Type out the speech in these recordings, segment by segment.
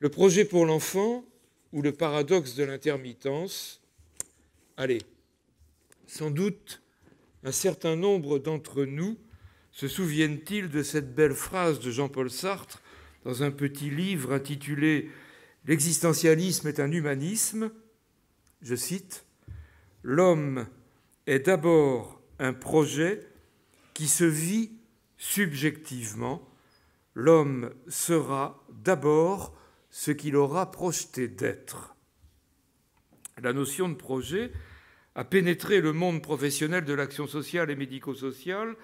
Le projet pour l'enfant ou le paradoxe de l'intermittence. Allez, sans doute un certain nombre d'entre nous se souviennent-ils de cette belle phrase de Jean-Paul Sartre dans un petit livre intitulé « L'existentialisme est un humanisme ». Je cite, « L'homme est d'abord un projet qui se vit subjectivement. L'homme sera d'abord ce qu'il aura projeté d'être. » La notion de projet a pénétré le monde professionnel de l'action sociale et médico-sociale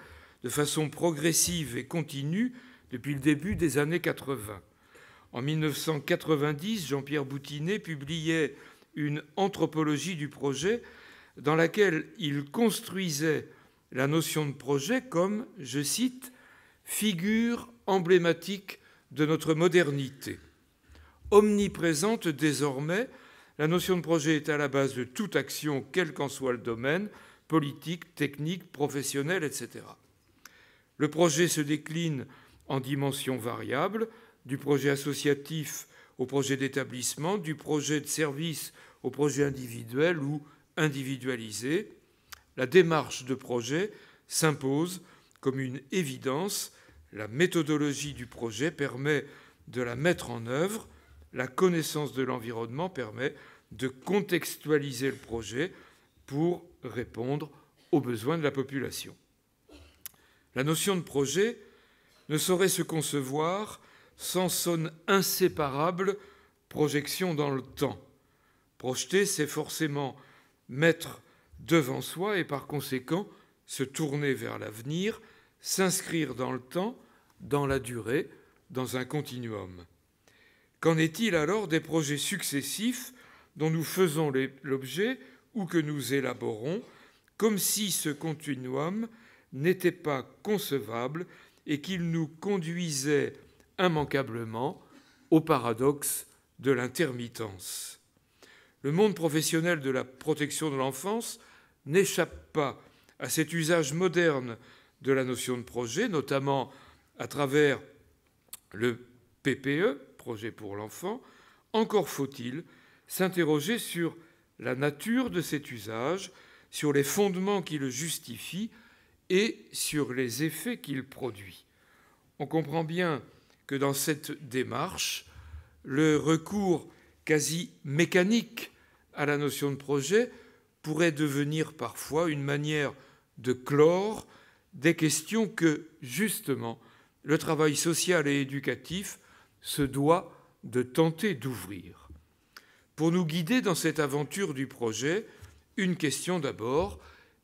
de façon progressive et continue depuis le début des années 80. En 1990, Jean-Pierre Boutinet publiait une anthropologie du projet dans laquelle il construisait la notion de projet comme, je cite, « figure emblématique de notre modernité ». Omniprésente désormais, la notion de projet est à la base de toute action, quel qu'en soit le domaine, politique, technique, professionnel, etc. Le projet se décline en dimensions variables, du projet associatif au projet d'établissement, du projet de service au projet individuel ou individualisé. La démarche de projet s'impose comme une évidence. La méthodologie du projet permet de la mettre en œuvre. La connaissance de l'environnement permet de contextualiser le projet pour répondre aux besoins de la population. La notion de projet ne saurait se concevoir sans son inséparable projection dans le temps. Projeter, c'est forcément mettre devant soi et par conséquent se tourner vers l'avenir, s'inscrire dans le temps, dans la durée, dans un continuum. Qu'en est-il alors des projets successifs dont nous faisons l'objet ou que nous élaborons, comme si ce continuum n'était pas concevable et qu'il nous conduisait immanquablement au paradoxe de l'intermittence. Le monde professionnel de la protection de l'enfance n'échappe pas à cet usage moderne de la notion de projet, notamment à travers le PPE, projet pour l'enfant. Encore faut-il s'interroger sur la nature de cet usage, sur les fondements qui le justifient et sur les effets qu'il produit. On comprend bien que dans cette démarche, le recours quasi mécanique à la notion de projet pourrait devenir parfois une manière de clore des questions que, justement, le travail social et éducatif se doit de tenter d'ouvrir. Pour nous guider dans cette aventure du projet, une question d'abord,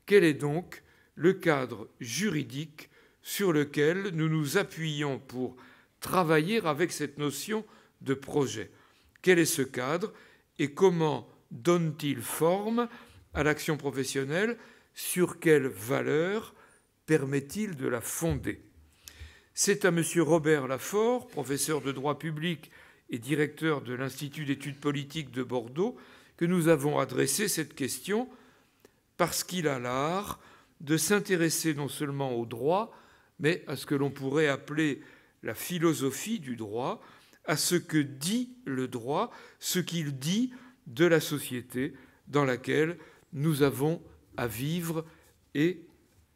quel est donc le cadre juridique sur lequel nous nous appuyons pour travailler avec cette notion de projet? Quel est ce cadre et comment donne-t-il forme à l'action professionnelle? Sur quelles valeurs permet-il de la fonder? C'est à M. Robert Lafaure, professeur de droit public et directeur de l'Institut d'études politiques de Bordeaux, que nous avons adressé cette question parce qu'il a l'art de s'intéresser non seulement au droit, mais à ce que l'on pourrait appeler la philosophie du droit, à ce que dit le droit, ce qu'il dit de la société dans laquelle nous avons à vivre et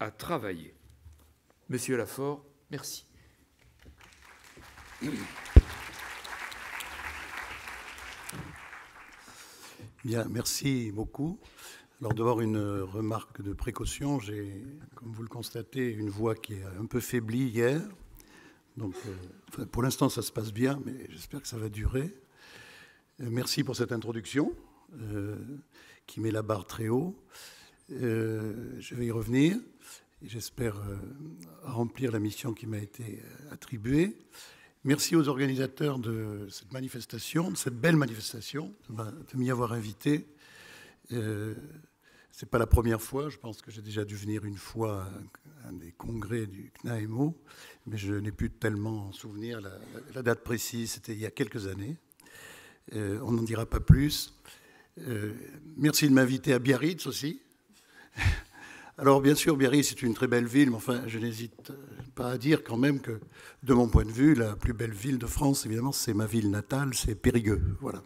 à travailler. Monsieur Lafaure, merci. Bien, merci beaucoup. Alors d'abord une remarque de précaution. J'ai, comme vous le constatez, une voix qui est un peu faiblie hier. Donc pour l'instant ça se passe bien, mais j'espère que ça va durer. Merci pour cette introduction qui met la barre très haut. Je vais y revenir et j'espère remplir la mission qui m'a été attribuée. Merci aux organisateurs de cette manifestation, de cette belle manifestation, de m'y avoir invité. C'est pas la première fois, je pense que j'ai déjà dû venir une fois à un des congrès du CNAEMO, mais je n'ai plus tellement en souvenir la date précise, c'était il y a quelques années. On n'en dira pas plus. Merci de m'inviter à Biarritz aussi, Alors, bien sûr, Biarritz, c'est une très belle ville, mais enfin, je n'hésite pas à dire quand même que, de mon point de vue, la plus belle ville de France, évidemment, c'est ma ville natale, c'est Périgueux. Voilà.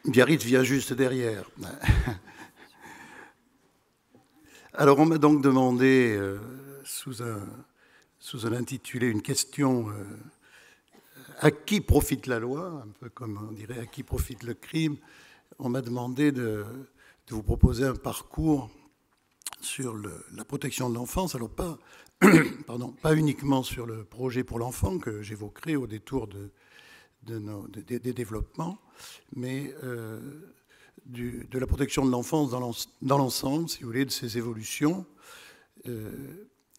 Biarritz vient juste derrière. Alors, on m'a donc demandé, sous un intitulé, une question à qui profite la loi, un peu comme on dirait à qui profite le crime. On m'a demandé de vous proposer un parcours sur la protection de l'enfance, alors pas, pas uniquement sur le projet pour l'enfant que j'évoquerai au détour des développements, mais de la protection de l'enfance dans l'ensemble, si vous voulez, de ses évolutions.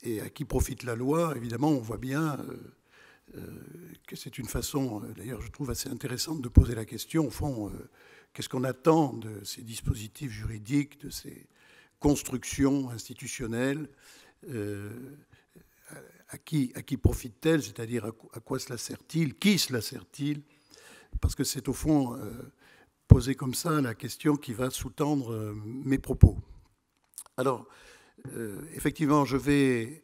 Et à qui profite la loi, évidemment, on voit bien que c'est une façon, d'ailleurs je trouve assez intéressante de poser la question, au fond, qu'est-ce qu'on attend de ces dispositifs juridiques, de ces construction institutionnelle, à qui profite-t-elle, c'est-à-dire à quoi cela sert-il, qui cela sert-il, parce que c'est au fond poser comme ça la question qui va sous-tendre mes propos. Alors, effectivement, je vais,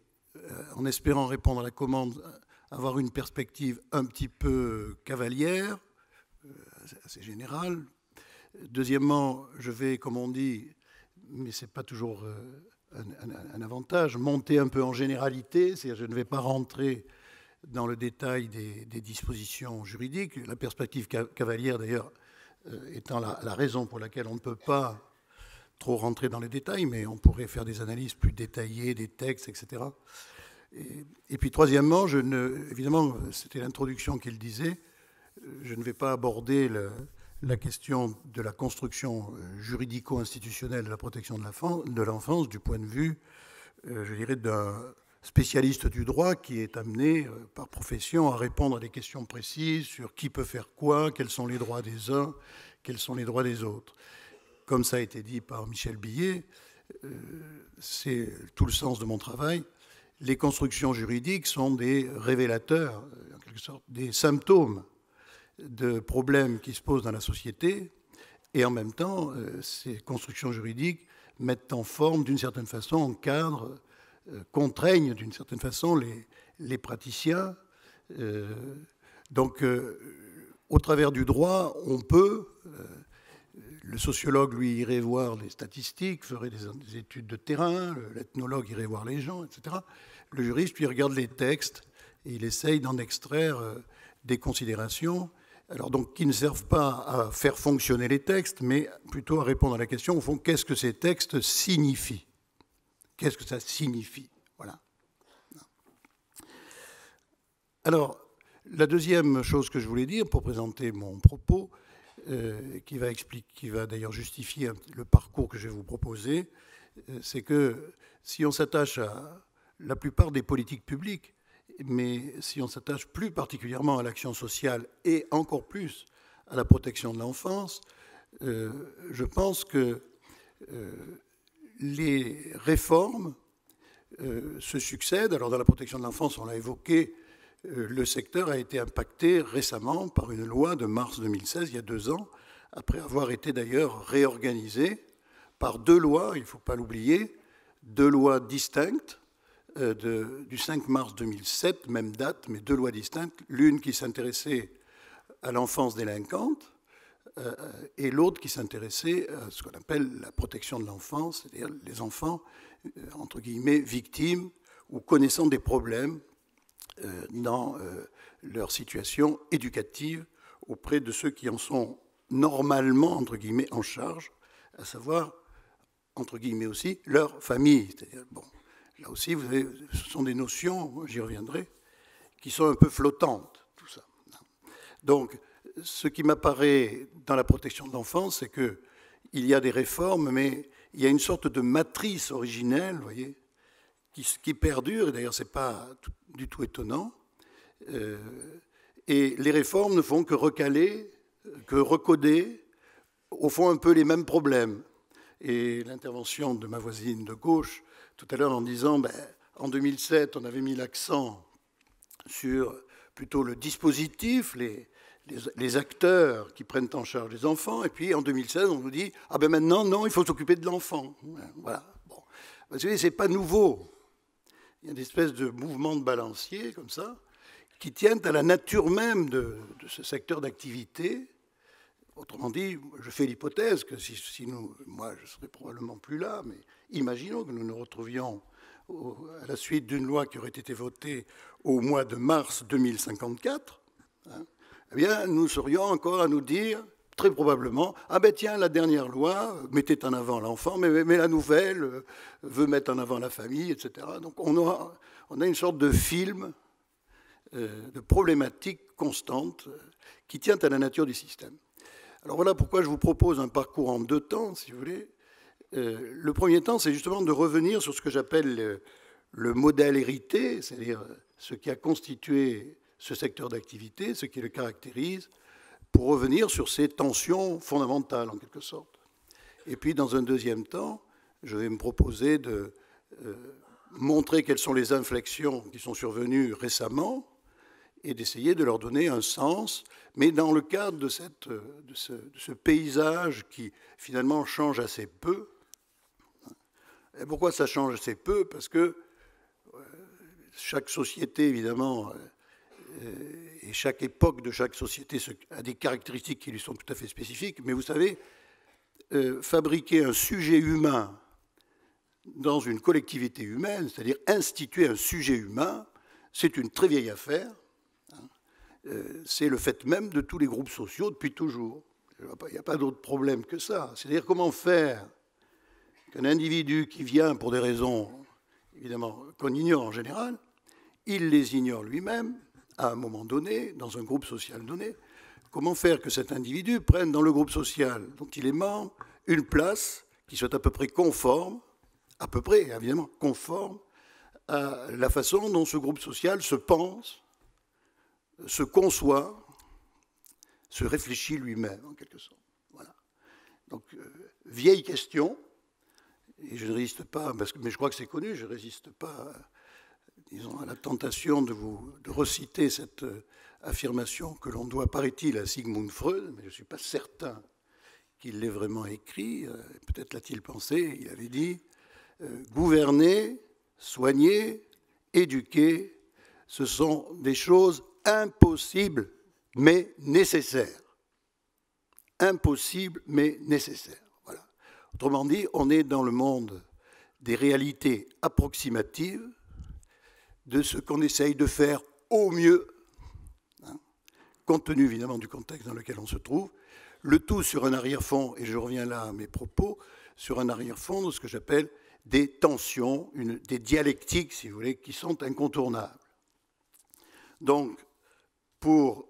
en espérant répondre à la commande, avoir une perspective un petit peu cavalière, assez générale. Deuxièmement, je vais, comme on dit, mais ce n'est pas toujours un avantage, monter un peu en généralité, c'est-à-dire je ne vais pas rentrer dans le détail des dispositions juridiques. La perspective cavalière, d'ailleurs, étant la raison pour laquelle on ne peut pas trop rentrer dans les détails, mais on pourrait faire des analyses plus détaillées des textes, etc. Et puis, troisièmement, évidemment, c'était l'introduction qu'il disait, je ne vais pas aborder la question de la construction juridico-institutionnelle de la protection de l'enfance du point de vue, je dirais, d'un spécialiste du droit qui est amené par profession à répondre à des questions précises sur qui peut faire quoi, quels sont les droits des uns, quels sont les droits des autres. Comme ça a été dit par Michel Billet, c'est tout le sens de mon travail. Les constructions juridiques sont des révélateurs, en quelque sorte, des symptômes de problèmes qui se posent dans la société, et en même temps, ces constructions juridiques mettent en forme, d'une certaine façon, encadrent, contraignent d'une certaine façon les praticiens. Donc, au travers du droit, on peut, le sociologue, lui, irait voir les statistiques, ferait des études de terrain, l'ethnologue irait voir les gens, etc. Le juriste, lui, regarde les textes et il essaye d'en extraire des considérations, alors donc qui ne servent pas à faire fonctionner les textes, mais plutôt à répondre à la question, au fond, qu'est-ce que ces textes signifient? Qu'est-ce que ça signifie? Voilà. Alors, la deuxième chose que je voulais dire pour présenter mon propos, qui va d'ailleurs justifier le parcours que je vais vous proposer, c'est que si on s'attache à la plupart des politiques publiques, mais si on s'attache plus particulièrement à l'action sociale et encore plus à la protection de l'enfance, je pense que les réformes se succèdent. Alors dans la protection de l'enfance, on l'a évoqué, le secteur a été impacté récemment par une loi de mars 2016, il y a 2 ans, après avoir été d'ailleurs réorganisé par 2 lois, il ne faut pas l'oublier, 2 lois distinctes, du 5 mars 2007, même date, mais 2 lois distinctes, l'une qui s'intéressait à l'enfance délinquante et l'autre qui s'intéressait à ce qu'on appelle la protection de l'enfance, c'est-à-dire les enfants, entre guillemets, victimes ou connaissant des problèmes dans leur situation éducative auprès de ceux qui en sont normalement, entre guillemets, en charge, à savoir, entre guillemets aussi, leur famille. C'est-à-dire, bon, là aussi, vous avez, ce sont des notions, j'y reviendrai, qui sont un peu flottantes, tout ça. Donc, ce qui m'apparaît dans la protection de l'enfance, c'est qu'il y a des réformes, mais il y a une sorte de matrice originelle, vous voyez, qui perdure, et d'ailleurs, ce n'est pas du tout étonnant. Et les réformes ne font que recaler, que recoder, au fond, un peu les mêmes problèmes. Et l'intervention de ma voisine de gauche, tout à l'heure en disant, en 2007, on avait mis l'accent sur plutôt le dispositif, les acteurs qui prennent en charge les enfants, et puis en 2016, on nous dit, maintenant, non, il faut s'occuper de l'enfant. Voilà. Bon. Vous savez, ce n'est pas nouveau. Il y a une espèce de mouvement de balancier, comme ça, qui tiennent à la nature même de ce secteur d'activité. Autrement dit, je fais l'hypothèse que si nous, moi je ne serais probablement plus là, mais imaginons que nous nous retrouvions à la suite d'une loi qui aurait été votée au mois de mars 2054, hein, eh bien nous serions encore à nous dire, très probablement, ah ben tiens, la dernière loi mettait en avant l'enfant, mais la nouvelle veut mettre en avant la famille, etc. Donc on a une sorte de film de problématiques constantes qui tient à la nature du système. Alors voilà pourquoi je vous propose un parcours en 2 temps, si vous voulez. Le premier temps, c'est justement de revenir sur ce que j'appelle le modèle hérité, c'est-à-dire ce qui a constitué ce secteur d'activité, ce qui le caractérise, pour revenir sur ces tensions fondamentales, en quelque sorte. Et puis, dans un deuxième temps, je vais me proposer de montrer quelles sont les inflexions qui sont survenues récemment, et d'essayer de leur donner un sens, mais dans le cadre de ce paysage qui, finalement, change assez peu. Et pourquoi ça change assez peu? Parce que chaque société, évidemment, et chaque époque de chaque société a des caractéristiques qui lui sont tout à fait spécifiques, mais vous savez, fabriquer un sujet humain dans une collectivité humaine, c'est-à-dire instituer un sujet humain, c'est une très vieille affaire. C'est le fait même de tous les groupes sociaux depuis toujours. Il n'y a pas d'autre problème que ça. C'est-à-dire comment faire qu'un individu qui vient pour des raisons, évidemment, qu'on ignore en général, il les ignore lui-même, à un moment donné, dans un groupe social donné, comment faire que cet individu prenne dans le groupe social dont il est membre une place qui soit à peu près conforme, à peu près, évidemment, conforme à la façon dont ce groupe social se pense, se conçoit, se réfléchit lui-même, en quelque sorte. Voilà. Donc, vieille question, et je ne résiste pas, mais je crois que c'est connu, je ne résiste pas, disons, à la tentation de reciter cette affirmation que l'on doit, paraît-il, à Sigmund Freud, mais je ne suis pas certain qu'il l'ait vraiment écrit, peut-être l'a-t-il pensé, il avait dit « Gouverner, soigner, éduquer, ce sont des choses impossible mais nécessaire. Impossible mais nécessaire. Voilà. Autrement dit, on est dans le monde des réalités approximatives de ce qu'on essaye de faire au mieux, hein, compte tenu évidemment du contexte dans lequel on se trouve, le tout sur un arrière-fond, et je reviens là à mes propos, sur un arrière-fond de ce que j'appelle des tensions, des dialectiques, si vous voulez, qui sont incontournables. Donc, pour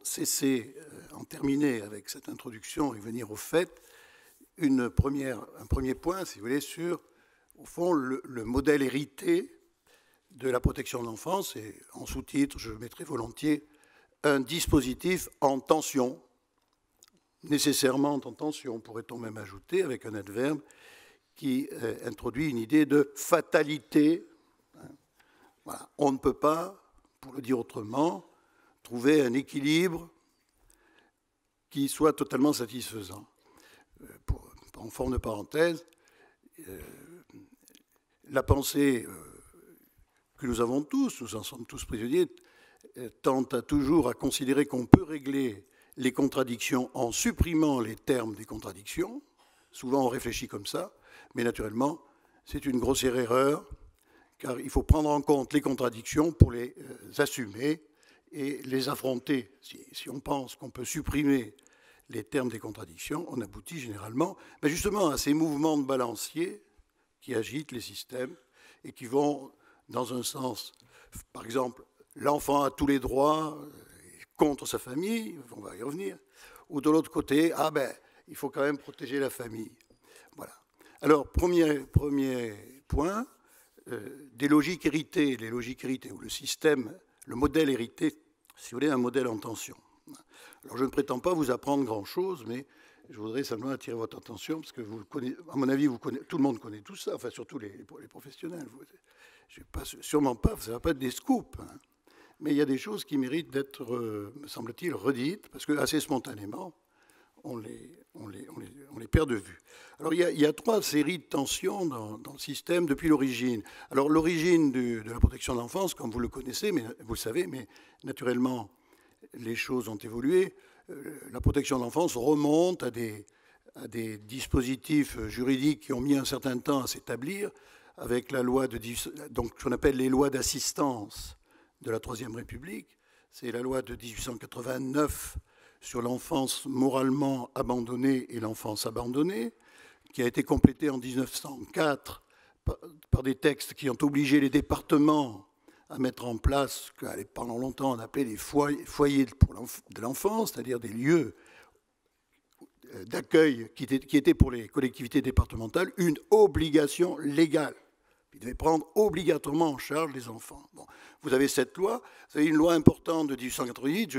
en terminer avec cette introduction et venir au fait, un premier point, si vous voulez, sur, au fond, le modèle hérité de la protection de l'enfance, et en sous-titre, je mettrai volontiers un dispositif en tension, nécessairement en tension, pourrait-on même ajouter, avec un adverbe qui introduit une idée de fatalité. Voilà. On ne peut pas, pour le dire autrement, trouver un équilibre qui soit totalement satisfaisant. En forme de parenthèse, la pensée que nous avons tous, nous en sommes tous prisonniers, tend toujours à considérer qu'on peut régler les contradictions en supprimant les termes des contradictions. Souvent on réfléchit comme ça, mais naturellement c'est une grossière erreur, car il faut prendre en compte les contradictions pour les assumer et les affronter. Si on pense qu'on peut supprimer les termes des contradictions, on aboutit généralement justement à ces mouvements de balancier qui agitent les systèmes et qui vont dans un sens, par exemple, l'enfant a tous les droits contre sa famille, on va y revenir, ou de l'autre côté, il faut quand même protéger la famille. Voilà. Alors, premier point, des logiques héritées, les logiques héritées, ou le système, le modèle hérité, si vous voulez, un modèle en tension. Alors, je ne prétends pas vous apprendre grand-chose, mais je voudrais simplement attirer votre attention, parce que vous connaissez, à mon avis, tout le monde connaît tout ça, enfin, surtout les professionnels. Sûrement pas, ça ne va pas être des scoops, hein, mais il y a des choses qui méritent d'être, me semble-t-il, redites, parce que assez spontanément, on les perd de vue. Alors il y a 3 séries de tensions dans le système depuis l'origine. Alors l'origine de la protection de l'enfance, comme vous le connaissez, mais vous le savez, mais naturellement les choses ont évolué. La protection de l'enfance remonte à des dispositifs juridiques qui ont mis un certain temps à s'établir, avec la loi donc ce qu'on appelle les lois d'assistance de la Troisième République. C'est la loi de 1889 sur l'enfance moralement abandonnée et l'enfance abandonnée, qui a été complétée en 1904 par des textes qui ont obligé les départements à mettre en place ce que pendant longtemps on appelait les foyers de l'enfance, c'est-à-dire des lieux d'accueil qui étaient pour les collectivités départementales une obligation légale. Ils devaient prendre obligatoirement en charge les enfants. Bon, vous avez cette loi, vous avez une loi importante de 1888,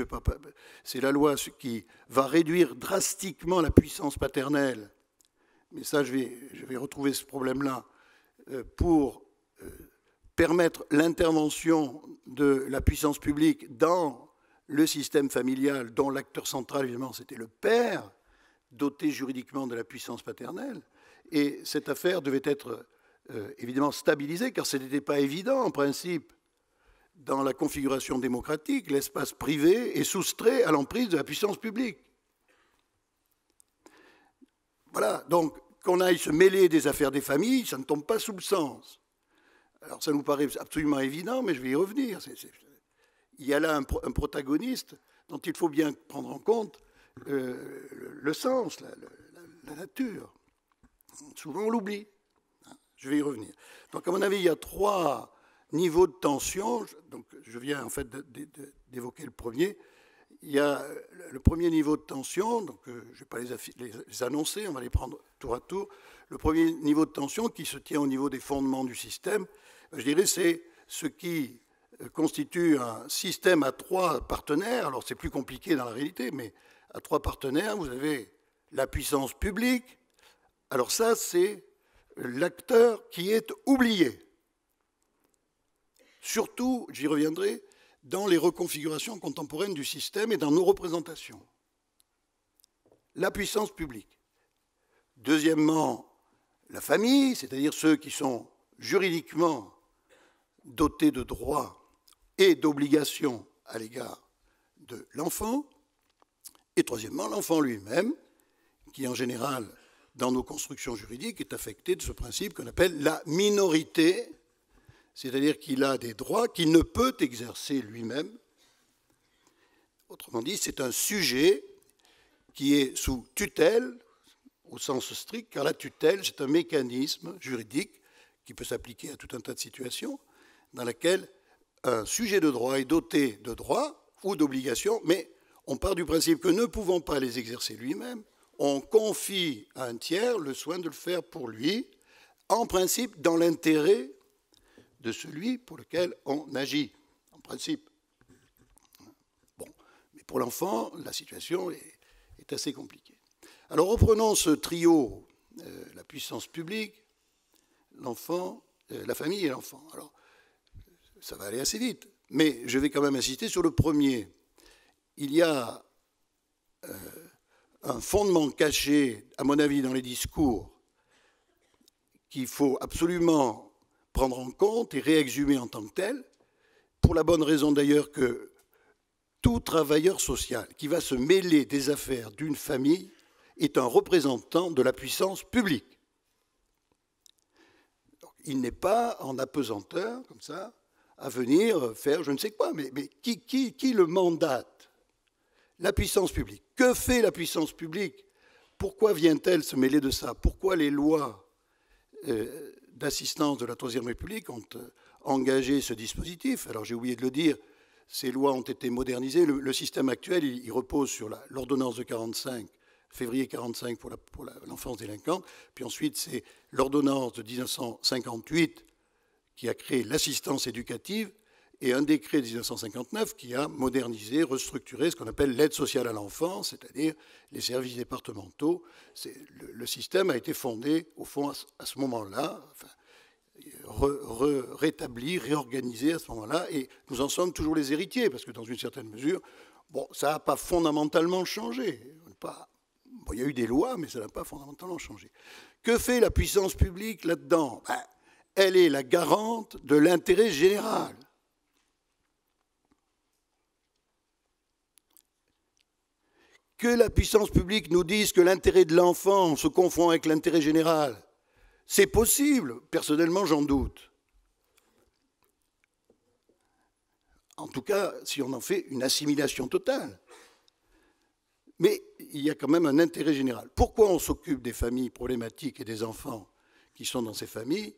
c'est la loi qui va réduire drastiquement la puissance paternelle. Mais ça, je vais retrouver ce problème-là pour permettre l'intervention de la puissance publique dans le système familial, dont l'acteur central, évidemment, c'était le père, doté juridiquement de la puissance paternelle. Et cette affaire devait être évidemment stabilisée, car ce n'était pas évident, en principe, dans la configuration démocratique, l'espace privé est soustrait à l'emprise de la puissance publique. Voilà, donc qu'on aille se mêler des affaires des familles, ça ne tombe pas sous le sens. Alors ça nous paraît absolument évident, mais je vais y revenir. Il y a là un protagoniste dont il faut bien prendre en compte le sens, la nature. Souvent on l'oublie. Je vais y revenir. Donc à mon avis, il y a 3 niveaux de tension. Donc je viens en fait d'évoquer le premier. Il y a le premier niveau de tension, donc je ne vais pas les annoncer, on va les prendre tour à tour. Le premier niveau de tension qui se tient au niveau des fondements du système, je dirais, c'est ce qui constitue un système à 3 partenaires. Alors c'est plus compliqué dans la réalité, mais à 3 partenaires, vous avez la puissance publique. Alors ça, c'est l'acteur qui est oublié. Surtout, j'y reviendrai, dans les reconfigurations contemporaines du système et dans nos représentations. La puissance publique. Deuxièmement, la famille, c'est-à-dire ceux qui sont juridiquement dotés de droits et d'obligations à l'égard de l'enfant. Et troisièmement, l'enfant lui-même, qui en général, dans nos constructions juridiques, est affecté de ce principe qu'on appelle la minorité, c'est-à-dire qu'il a des droits qu'il ne peut exercer lui-même. Autrement dit, c'est un sujet qui est sous tutelle, au sens strict, car la tutelle, c'est un mécanisme juridique qui peut s'appliquer à tout un tas de situations, dans laquelle un sujet de droit est doté de droits ou d'obligations, mais on part du principe que ne pouvant pas les exercer lui-même, on confie à un tiers le soin de le faire pour lui, en principe dans l'intérêt de celui pour lequel on agit, en principe. Bon, mais pour l'enfant, la situation est assez compliquée. Alors reprenons ce trio, la puissance publique, l'enfant, la famille et l'enfant. Alors, ça va aller assez vite, mais je vais quand même insister sur le premier. Il y a un fondement caché, à mon avis, dans les discours qu'il faut absolument prendre en compte et réexhumer en tant que tel, pour la bonne raison d'ailleurs que tout travailleur social qui va se mêler des affaires d'une famille est un représentant de la puissance publique. Donc, il n'est pas en apesanteur, comme ça, à venir faire je ne sais quoi, mais qui le mandate? La puissance publique. Que fait la puissance publique? Pourquoi vient-elle se mêler de ça? Pourquoi les lois d'assistance de la Troisième République ont engagé ce dispositif? Alors j'ai oublié de le dire, ces lois ont été modernisées. Le système actuel, il repose sur l'ordonnance de 45, février 45 pour l'enfance délinquante, puis ensuite c'est l'ordonnance de 1958 qui a créé l'assistance éducative, et un décret de 1959 qui a modernisé, restructuré ce qu'on appelle l'aide sociale à l'enfance, c'est-à-dire les services départementaux. Le système a été fondé, au fond, à ce moment-là, enfin, rétabli, réorganisé à ce moment-là, et nous en sommes toujours les héritiers, parce que dans une certaine mesure, bon, ça n'a pas fondamentalement changé. Bon, il y a eu des lois, mais ça n'a pas fondamentalement changé. Que fait la puissance publique là-dedans? Ben, elle est la garante de l'intérêt général. Que la puissance publique nous dise que l'intérêt de l'enfant se confond avec l'intérêt général, c'est possible. Personnellement, j'en doute. En tout cas, si on en fait une assimilation totale. Mais il y a quand même un intérêt général. Pourquoi on s'occupe des familles problématiques et des enfants qui sont dans ces familles?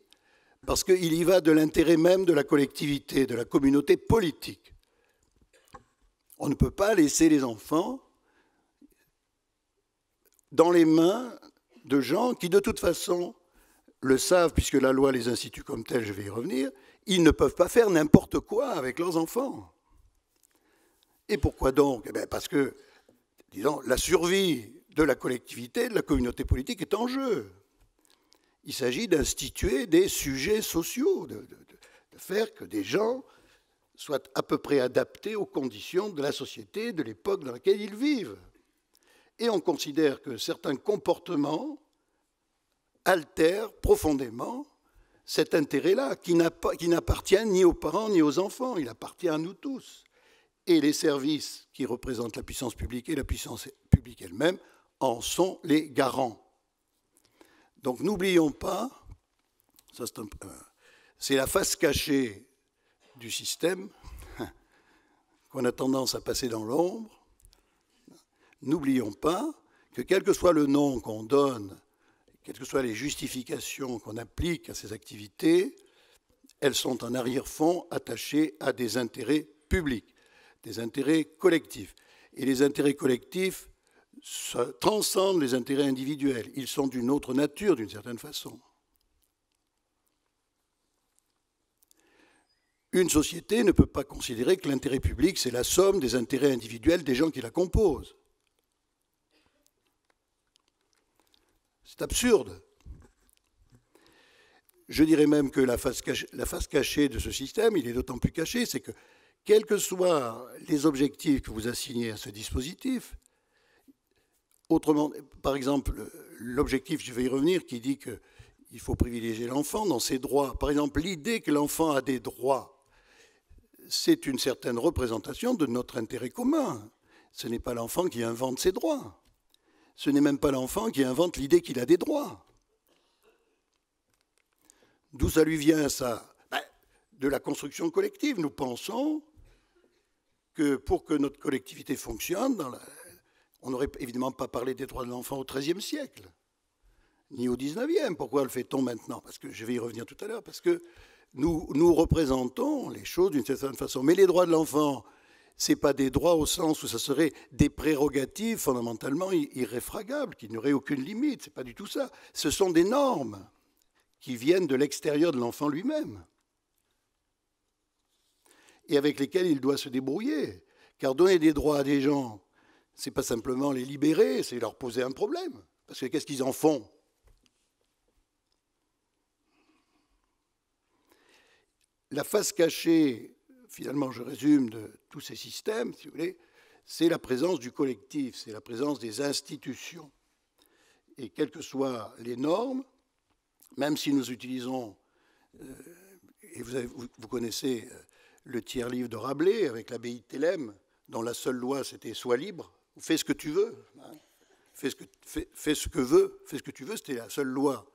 Parce qu'il y va de l'intérêt même de la collectivité, de la communauté politique. On ne peut pas laisser les enfants dans les mains de gens qui, de toute façon, le savent, puisque la loi les institue comme tels, je vais y revenir, ils ne peuvent pas faire n'importe quoi avec leurs enfants. Et pourquoi donc? Eh bien parce que, disons, la survie de la collectivité, de la communauté politique est en jeu. Il s'agit d'instituer des sujets sociaux, de faire que des gens soient à peu près adaptés aux conditions de la société, de l'époque dans laquelle ils vivent. Et on considère que certains comportements altèrent profondément cet intérêt-là, qui n'appartient ni aux parents ni aux enfants, il appartient à nous tous. Et les services qui représentent la puissance publique et la puissance publique elle-même en sont les garants. Donc n'oublions pas, ça c'est la face cachée du système qu'on a tendance à passer dans l'ombre. N'oublions pas que quel que soit le nom qu'on donne, quelles que soient les justifications qu'on applique à ces activités, elles sont en arrière-fond attachées à des intérêts publics, des intérêts collectifs. Et les intérêts collectifs transcendent les intérêts individuels. Ils sont d'une autre nature, d'une certaine façon. Une société ne peut pas considérer que l'intérêt public, c'est la somme des intérêts individuels des gens qui la composent. C'est absurde. Je dirais même que la face cachée de ce système, il est d'autant plus caché, c'est que, quels que soient les objectifs que vous assignez à ce dispositif, autrement, par exemple, l'objectif, je vais y revenir, qui dit qu'il faut privilégier l'enfant dans ses droits. Par exemple, l'idée que l'enfant a des droits, c'est une certaine représentation de notre intérêt commun. Ce n'est pas l'enfant qui invente ses droits. Ce n'est même pas l'enfant qui invente l'idée qu'il a des droits. D'où ça lui vient, ça? De la construction collective. Nous pensons que pour que notre collectivité fonctionne, on n'aurait évidemment pas parlé des droits de l'enfant au XIIIe siècle, ni au XIXe. Pourquoi le fait-on maintenant? Parce que je vais y revenir tout à l'heure, parce que nous représentons les choses d'une certaine façon. Mais les droits de l'enfant, ce n'est pas des droits au sens où ça serait des prérogatives fondamentalement irréfragables, qui n'auraient aucune limite. Ce n'est pas du tout ça. Ce sont des normes qui viennent de l'extérieur de l'enfant lui-même et avec lesquelles il doit se débrouiller. Car donner des droits à des gens, ce n'est pas simplement les libérer, c'est leur poser un problème. Parce que qu'est-ce qu'ils en font? La face cachée, finalement, je résume, de tous ces systèmes, si vous voulez, c'est la présence du collectif, c'est la présence des institutions. Et quelles que soient les normes, même si nous utilisons, et vous connaissez le tiers-livre de Rabelais avec l'abbaye de Thélème, dont la seule loi c'était « sois libre », ou « fais ce que tu veux ». Fais ce que tu veux, c'était la seule loi.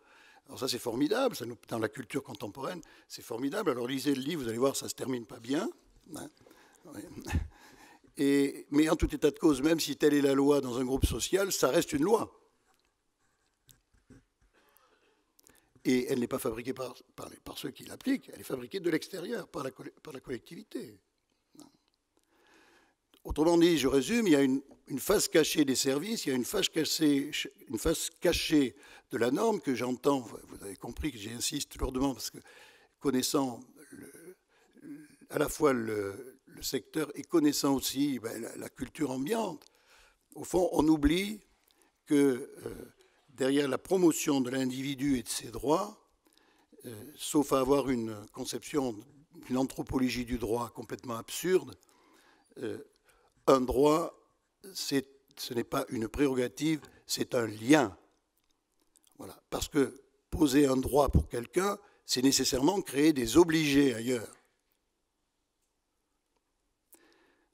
Alors ça c'est formidable, ça dans la culture contemporaine, c'est formidable. Alors lisez le livre, vous allez voir, ça ne se termine pas bien. Mais en tout état de cause, même si telle est la loi dans un groupe social, ça reste une loi. Et elle n'est pas fabriquée par ceux qui l'appliquent, elle est fabriquée de l'extérieur, par la collectivité. Autrement dit, je résume, il y a une face cachée des services, il y a une face cachée de la norme que j'entends, vous avez compris que j'insiste lourdement, parce que connaissant à la fois le secteur et connaissant aussi la culture ambiante, au fond, on oublie que derrière la promotion de l'individu et de ses droits, sauf à avoir une conception d'une anthropologie du droit complètement absurde, un droit, ce n'est pas une prérogative, c'est un lien. Voilà. Parce que poser un droit pour quelqu'un, c'est nécessairement créer des obligés ailleurs.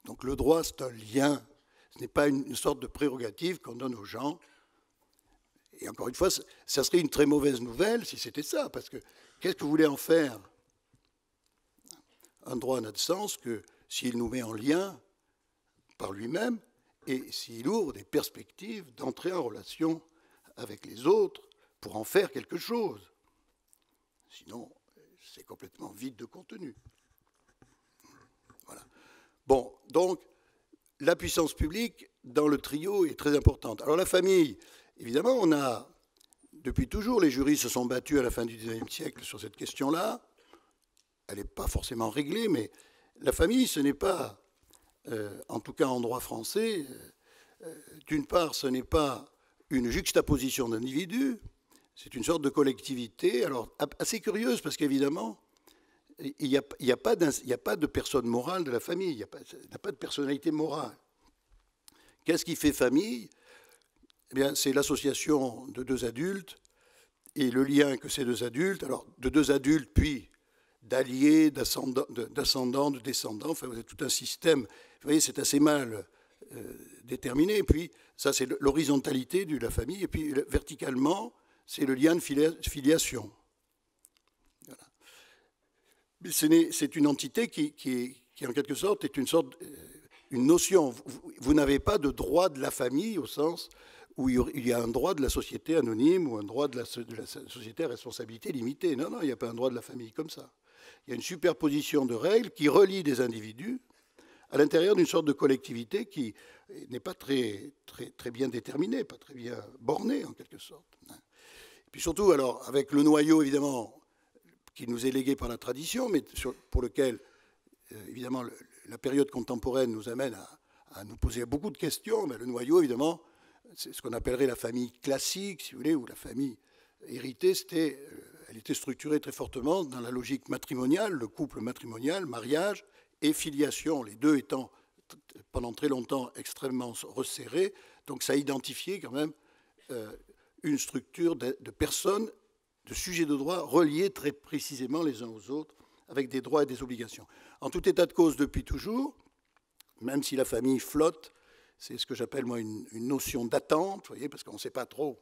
Donc le droit, c'est un lien. Ce n'est pas une sorte de prérogative qu'on donne aux gens. Et encore une fois, ça serait une très mauvaise nouvelle si c'était ça, parce que qu'est-ce que vous voulez en faire? Un droit n'a de sens que s'il nous met en lien par lui-même et s'il ouvre des perspectives d'entrer en relation avec les autres pour en faire quelque chose. Sinon, c'est complètement vide de contenu. Voilà. Bon, donc, la puissance publique dans le trio est très importante. Alors la famille, évidemment, on a, depuis toujours, les juristes se sont battus à la fin du XIXe siècle sur cette question-là. Elle n'est pas forcément réglée, mais la famille, ce n'est pas, en tout cas en droit français, d'une part, ce n'est pas une juxtaposition d'individus, c'est une sorte de collectivité, alors assez curieuse, parce qu'évidemment, il n'y a pas de personne morale de la famille, il n'y a pas de personnalité morale. Qu'est-ce qui fait famille? Eh bien, c'est l'association de deux adultes et le lien que ces deux adultes, alors de deux adultes, puis d'alliés, d'ascendants, de descendants, enfin, vous avez tout un système. Vous voyez, c'est assez mal déterminé. Et puis, ça, c'est l'horizontalité de la famille. Et puis, verticalement, c'est le lien de filiation. Voilà. C'est une entité qui, en quelque sorte, est une notion. Vous n'avez pas de droit de la famille au sens où il y a un droit de la société anonyme ou un droit de la société à responsabilité limitée. Non, il n'y a pas un droit de la famille comme ça. Il y a une superposition de règles qui relient des individus à l'intérieur d'une sorte de collectivité qui n'est pas très bien déterminée, pas très bien bornée en quelque sorte. Et puis surtout, alors, avec le noyau, évidemment, qui nous est légué par la tradition, mais pour lequel, évidemment, la période contemporaine nous amène à nous poser beaucoup de questions, mais le noyau, évidemment, c'est ce qu'on appellerait la famille classique, si vous voulez, ou la famille héritée, elle était structurée très fortement dans la logique matrimoniale, le couple matrimonial, mariage et filiation, les deux étant pendant très longtemps extrêmement resserrés. Donc ça identifiait quand même une structure de personnes, de sujets de droit reliés très précisément les uns aux autres, avec des droits et des obligations. En tout état de cause, depuis toujours, même si la famille flotte, c'est ce que j'appelle moi une notion d'attente, vous voyez, parce qu'on ne sait pas trop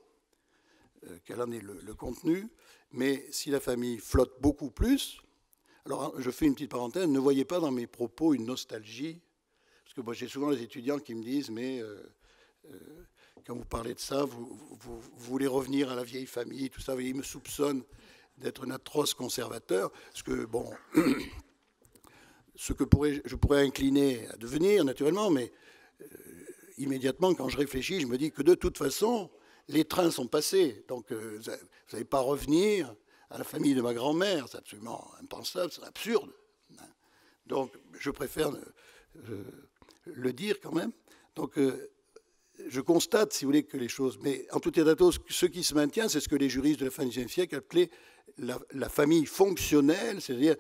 quel en est le contenu, mais si la famille flotte beaucoup plus, alors je fais une petite parenthèse, ne voyez pas dans mes propos une nostalgie, parce que moi j'ai souvent les étudiants qui me disent, mais quand vous parlez de ça, vous voulez revenir à la vieille famille, tout ça, vous voyez, ils me soupçonnent d'être un atroce conservateur, parce que, bon, je pourrais incliner à devenir, naturellement, mais immédiatement, quand je réfléchis, je me dis que de toute façon, les trains sont passés. Donc, vous n'allez pas revenir à la famille de ma grand-mère. C'est absolument impensable, c'est absurde. Donc, je préfère le dire quand même. Donc, je constate, si vous voulez, que les choses... Mais en tout état de cause, ce qui se maintient, c'est ce que les juristes de la fin du XIXe siècle appelaient la famille fonctionnelle. C'est-à-dire,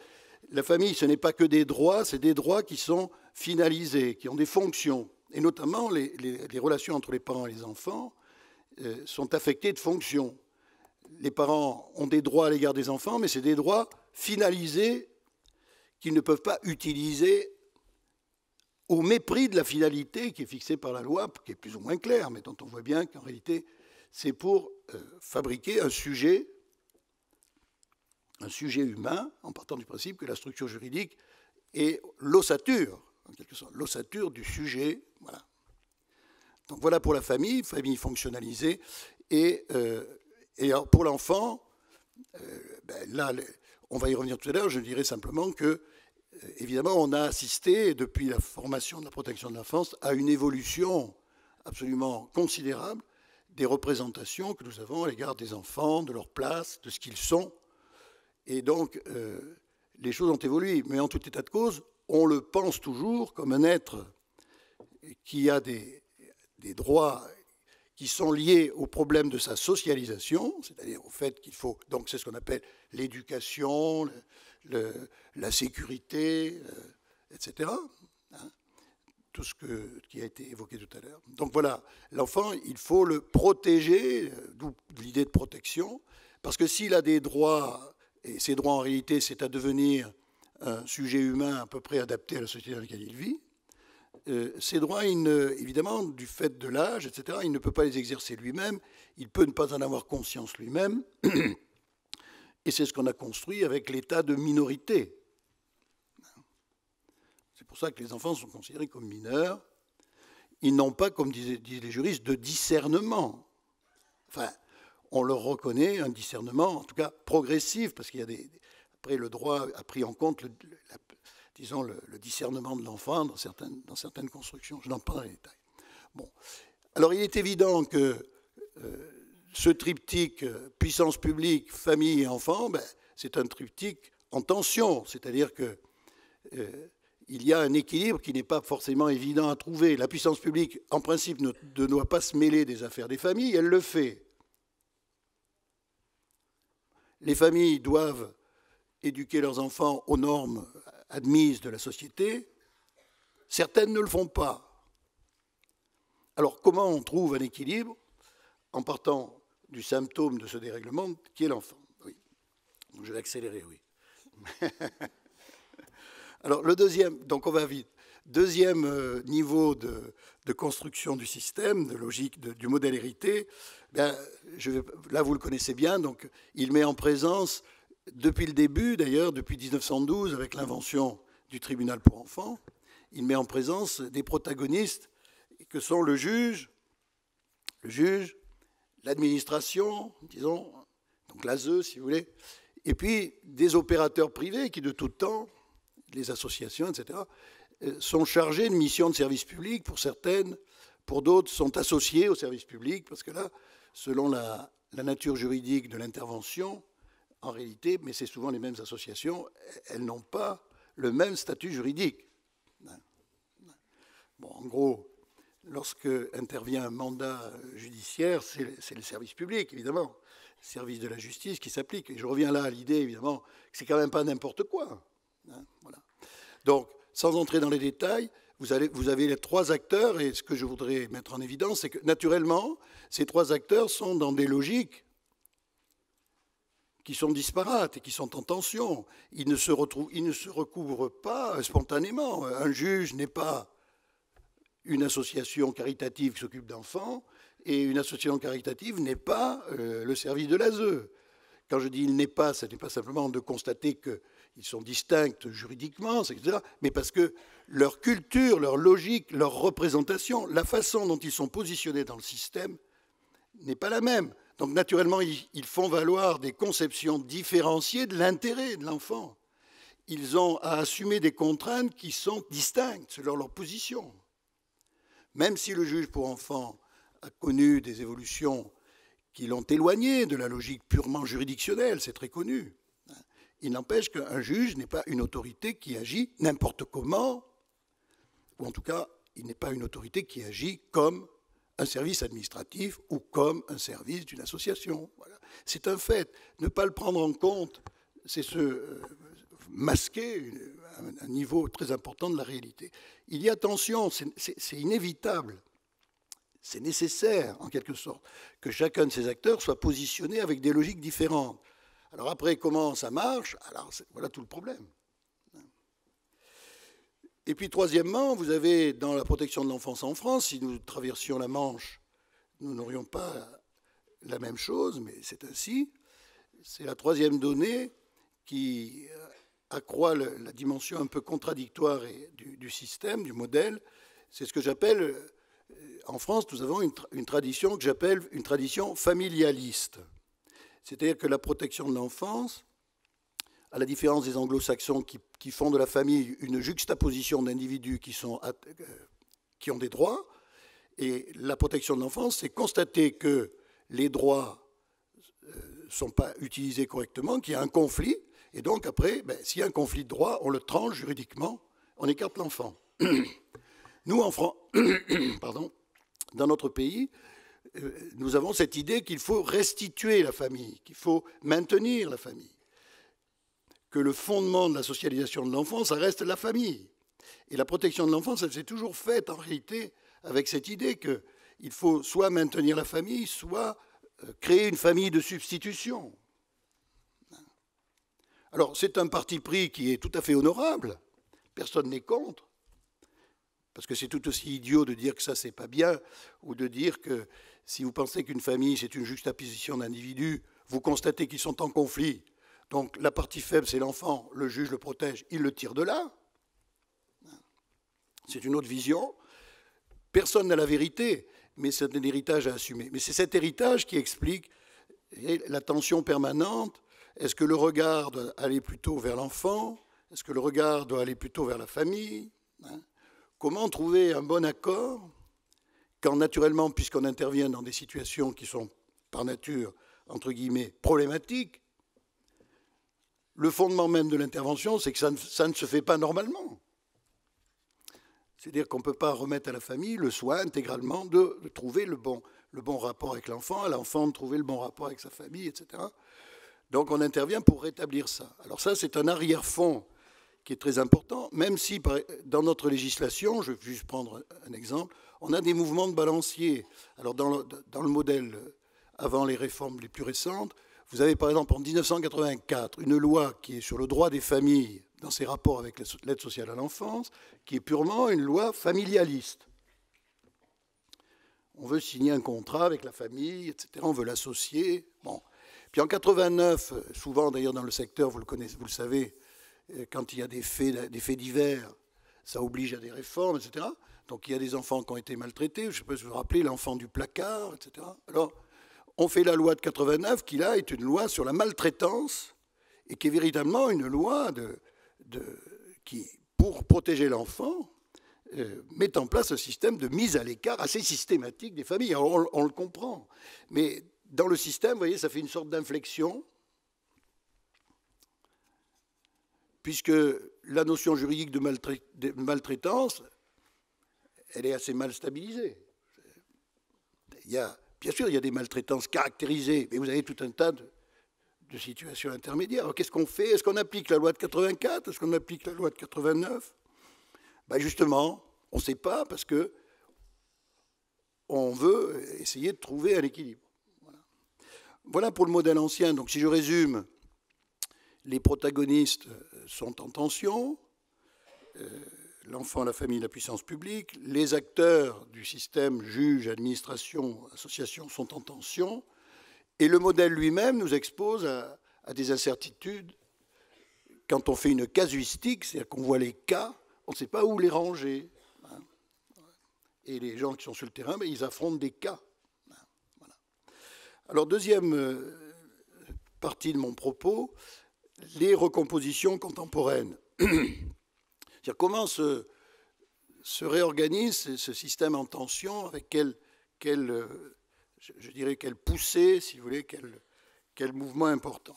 la famille, ce n'est pas que des droits, c'est des droits qui sont finalisés, qui ont des fonctions. Et notamment, les relations entre les parents et les enfants sont affectées de fonctions. Les parents ont des droits à l'égard des enfants, mais c'est des droits finalisés qu'ils ne peuvent pas utiliser au mépris de la finalité qui est fixée par la loi, qui est plus ou moins claire, mais dont on voit bien qu'en réalité, c'est pour fabriquer un sujet humain, en partant du principe que la structure juridique est l'ossature, en quelque sorte, l'ossature du sujet. Voilà. Donc voilà pour la famille fonctionnalisée. Et alors pour l'enfant, là, on va y revenir tout à l'heure, je dirais simplement que, évidemment, on a assisté, depuis la formation de la protection de l'enfance, à une évolution absolument considérable des représentations que nous avons à l'égard des enfants, de leur place, de ce qu'ils sont. Et donc, les choses ont évolué. Mais en tout état de cause, on le pense toujours comme un être qui a des droits qui sont liés au problème de sa socialisation, c'est-à-dire au fait qu'il faut... Donc, c'est ce qu'on appelle l'éducation, la sécurité, etc. tout ce qui a été évoqué tout à l'heure. Donc voilà, l'enfant, il faut le protéger, d'où l'idée de protection, parce que s'il a des droits, et ces droits en réalité, c'est à devenir un sujet humain à peu près adapté à la société dans laquelle il vit, ces droits, évidemment, du fait de l'âge, etc., il ne peut pas les exercer lui-même, il peut ne pas en avoir conscience lui-même, et c'est ce qu'on a construit avec l'état de minorité. C'est pour ça que les enfants sont considérés comme mineurs. Ils n'ont pas, comme disent les juristes, de discernement. Enfin, on leur reconnaît un discernement, en tout cas progressif, parce qu'il y a après, le droit a pris en compte, disons, le discernement de l'enfant dans certaines constructions. Je n'en parle pas dans les détails. Bon. Alors, il est évident que ce triptyque puissance publique, famille et enfant, ben, c'est un triptyque en tension, c'est-à-dire que il y a un équilibre qui n'est pas forcément évident à trouver. La puissance publique, en principe, ne doit pas se mêler des affaires des familles, elle le fait. Les familles doivent éduquer leurs enfants aux normes admises de la société. Certaines ne le font pas. Alors, comment on trouve un équilibre en partant du symptôme de ce dérèglement qui est l'enfant? Oui. Donc, je vais accélérer, oui. Alors, le deuxième, donc on va vite. Deuxième niveau de construction du système, de logique du modèle hérité, ben, là vous le connaissez bien, donc il met en présence, depuis le début d'ailleurs, depuis 1912, avec l'invention du tribunal pour enfants, il met en présence des protagonistes que sont le juge, l'administration, disons, donc l'ASE si vous voulez, et puis des opérateurs privés qui de tout temps, les associations, etc., sont chargés de missions de service public pour certaines, pour d'autres sont associés au service public, parce que là, selon la nature juridique de l'intervention, en réalité, mais c'est souvent les mêmes associations, elles n'ont pas le même statut juridique. Bon, en gros, lorsque intervient un mandat judiciaire, c'est le service public, évidemment, le service de la justice qui s'applique. Et je reviens là à l'idée, évidemment, que c'est quand même pas n'importe quoi. Voilà. Donc, sans entrer dans les détails, vous avez les trois acteurs, et ce que je voudrais mettre en évidence, c'est que, naturellement, ces trois acteurs sont dans des logiques qui sont disparates et qui sont en tension. Ils ne se recouvrent pas spontanément. Un juge n'est pas une association caritative qui s'occupe d'enfants, et une association caritative n'est pas le service de l'ASE. Quand je dis « il n'est pas », ce n'est pas simplement de constater qu'ils sont distincts juridiquement, etc., mais parce que leur culture, leur logique, leur représentation, la façon dont ils sont positionnés dans le système n'est pas la même. Donc naturellement, ils font valoir des conceptions différenciées de l'intérêt de l'enfant. Ils ont à assumer des contraintes qui sont distinctes selon leur position. Même si le juge pour enfants a connu des évolutions qui l'ont éloigné de la logique purement juridictionnelle, c'est très connu. Il n'empêche qu'un juge n'est pas une autorité qui agit n'importe comment, ou en tout cas, il n'est pas une autorité qui agit comme un service administratif ou comme un service d'une association. Voilà. C'est un fait. Ne pas le prendre en compte, c'est se masquer un niveau très important de la réalité. Il y a tension, c'est inévitable. C'est nécessaire, en quelque sorte, que chacun de ces acteurs soit positionné avec des logiques différentes. Alors après, comment ça marche? Alors voilà tout le problème. Et puis troisièmement, vous avez dans la protection de l'enfance en France, si nous traversions la Manche, nous n'aurions pas la même chose, mais c'est ainsi. C'est la troisième donnée qui accroît la dimension un peu contradictoire du système, du modèle. C'est ce que j'appelle... En France, nous avons une tradition que j'appelle une tradition familialiste. C'est-à-dire que la protection de l'enfance, à la différence des anglo-saxons qui font de la famille une juxtaposition d'individus qui ont des droits, et la protection de l'enfance, c'est constater que les droits ne sont pas utilisés correctement, qu'il y a un conflit, et donc après, s'il y a un conflit de droits, on le tranche juridiquement, on écarte l'enfant. Nous, en France, pardon, dans notre pays, nous avons cette idée qu'il faut restituer la famille, qu'il faut maintenir la famille, que le fondement de la socialisation de l'enfant, ça reste la famille. Et la protection de l'enfance, elle s'est toujours faite en réalité avec cette idée qu'il faut soit maintenir la famille, soit créer une famille de substitution. Alors c'est un parti pris qui est tout à fait honorable, personne n'est contre, parce que c'est tout aussi idiot de dire que ça c'est pas bien, ou de dire que si vous pensez qu'une famille c'est une juxtaposition d'individus, vous constatez qu'ils sont en conflit, donc la partie faible c'est l'enfant, le juge le protège, il le tire de là. C'est une autre vision. Personne n'a la vérité, mais c'est un héritage à assumer. Mais c'est cet héritage qui explique la tension permanente. Est-ce que le regard doit aller plutôt vers l'enfant? Est-ce que le regard doit aller plutôt vers la famille? Comment trouver un bon accord quand, naturellement, puisqu'on intervient dans des situations qui sont par nature, entre guillemets, problématiques, le fondement même de l'intervention, c'est que ça ne se fait pas normalement. C'est-à-dire qu'on ne peut pas remettre à la famille le soin intégralement de trouver le bon rapport avec l'enfant, à l'enfant de trouver le bon rapport avec sa famille, etc. Donc on intervient pour rétablir ça. Alors ça, c'est un arrière-fond qui est très important, même si dans notre législation, je vais juste prendre un exemple, on a des mouvements de balancier. Alors dans le modèle avant les réformes les plus récentes, vous avez par exemple en 1984 une loi qui est sur le droit des familles dans ses rapports avec l'aide sociale à l'enfance, qui est purement une loi familialiste. On veut signer un contrat avec la famille, etc. On veut l'associer. Bon. Puis en 89, souvent d'ailleurs dans le secteur, vous le connaissez, vous le savez, quand il y a des faits divers, ça oblige à des réformes, etc. Donc il y a des enfants qui ont été maltraités. Je ne sais pas si vous vous rappelez, l'enfant du placard, etc. Alors on fait la loi de 89 qui là est une loi sur la maltraitance et qui est véritablement une loi qui, pour protéger l'enfant, met en place un système de mise à l'écart assez systématique des familles. Alors, on le comprend. Mais dans le système, vous voyez, ça fait une sorte d'inflexion, puisque la notion juridique de maltraitance, elle est assez mal stabilisée. Bien sûr, il y a des maltraitances caractérisées, mais vous avez tout un tas de situations intermédiaires. Alors, qu'est-ce qu'on fait? Est-ce qu'on applique la loi de 84? Est-ce qu'on applique la loi de 89? Ben justement, on ne sait pas parce que on veut essayer de trouver un équilibre. Voilà pour le modèle ancien. Donc si je résume, les protagonistes sont en tension, l'enfant, la famille, la puissance publique, les acteurs du système, juges, administration, associations, sont en tension, et le modèle lui-même nous expose à des incertitudes. Quand on fait une casuistique, c'est-à-dire qu'on voit les cas, on ne sait pas où les ranger. Et les gens qui sont sur le terrain, ben, ils affrontent des cas. Voilà. Alors, deuxième partie de mon propos, les recompositions contemporaines. C'est-à-dire comment se réorganise ce système en tension, avec je dirais, quelle poussée, si vous voulez, quel mouvement important.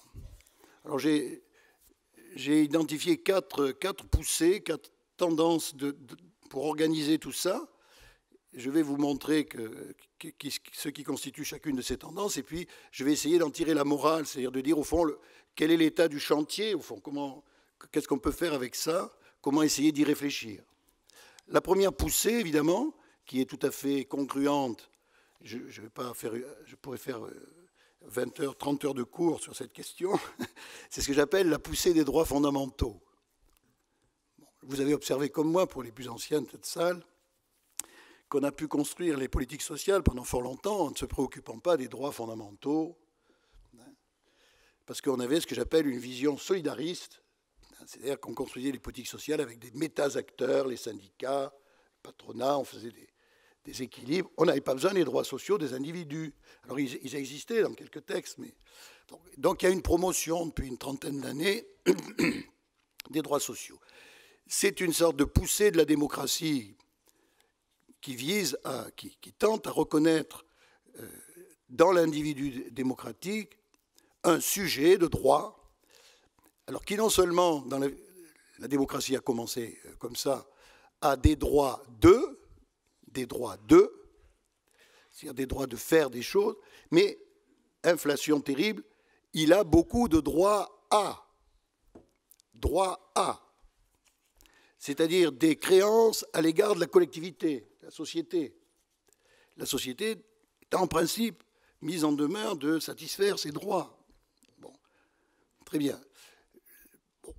Alors j'ai identifié quatre poussées, quatre tendances pour organiser tout ça. Je vais vous montrer ce qui constitue chacune de ces tendances, et puis je vais essayer d'en tirer la morale, c'est-à-dire de dire au fond quel est l'état du chantier, au fond, qu'est-ce qu'on peut faire avec ça, comment essayer d'y réfléchir. La première poussée, évidemment, qui est tout à fait congruente, je pourrais faire 20 heures, 30 heures de cours sur cette question, c'est ce que j'appelle la poussée des droits fondamentaux. Bon, vous avez observé comme moi, pour les plus anciens de cette salle, qu'on a pu construire les politiques sociales pendant fort longtemps en ne se préoccupant pas des droits fondamentaux, parce qu'on avait ce que j'appelle une vision solidariste, c'est-à-dire qu'on construisait les politiques sociales avec des méta-acteurs, les syndicats, le patronat, on faisait des équilibres. On n'avait pas besoin des droits sociaux des individus. Alors ils existaient dans quelques textes, mais donc il y a une promotion depuis une trentaine d'années des droits sociaux. C'est une sorte de poussée de la démocratie qui tente à reconnaître dans l'individu démocratique un sujet de droit, alors qui non seulement, dans la démocratie a commencé comme ça, a des droits c'est-à-dire des droits de faire des choses, mais, inflation terrible, il a beaucoup de droits à. c'est-à-dire des créances à l'égard de la collectivité, la société. La société est en principe mise en demeure de satisfaire ses droits. Bon, très bien.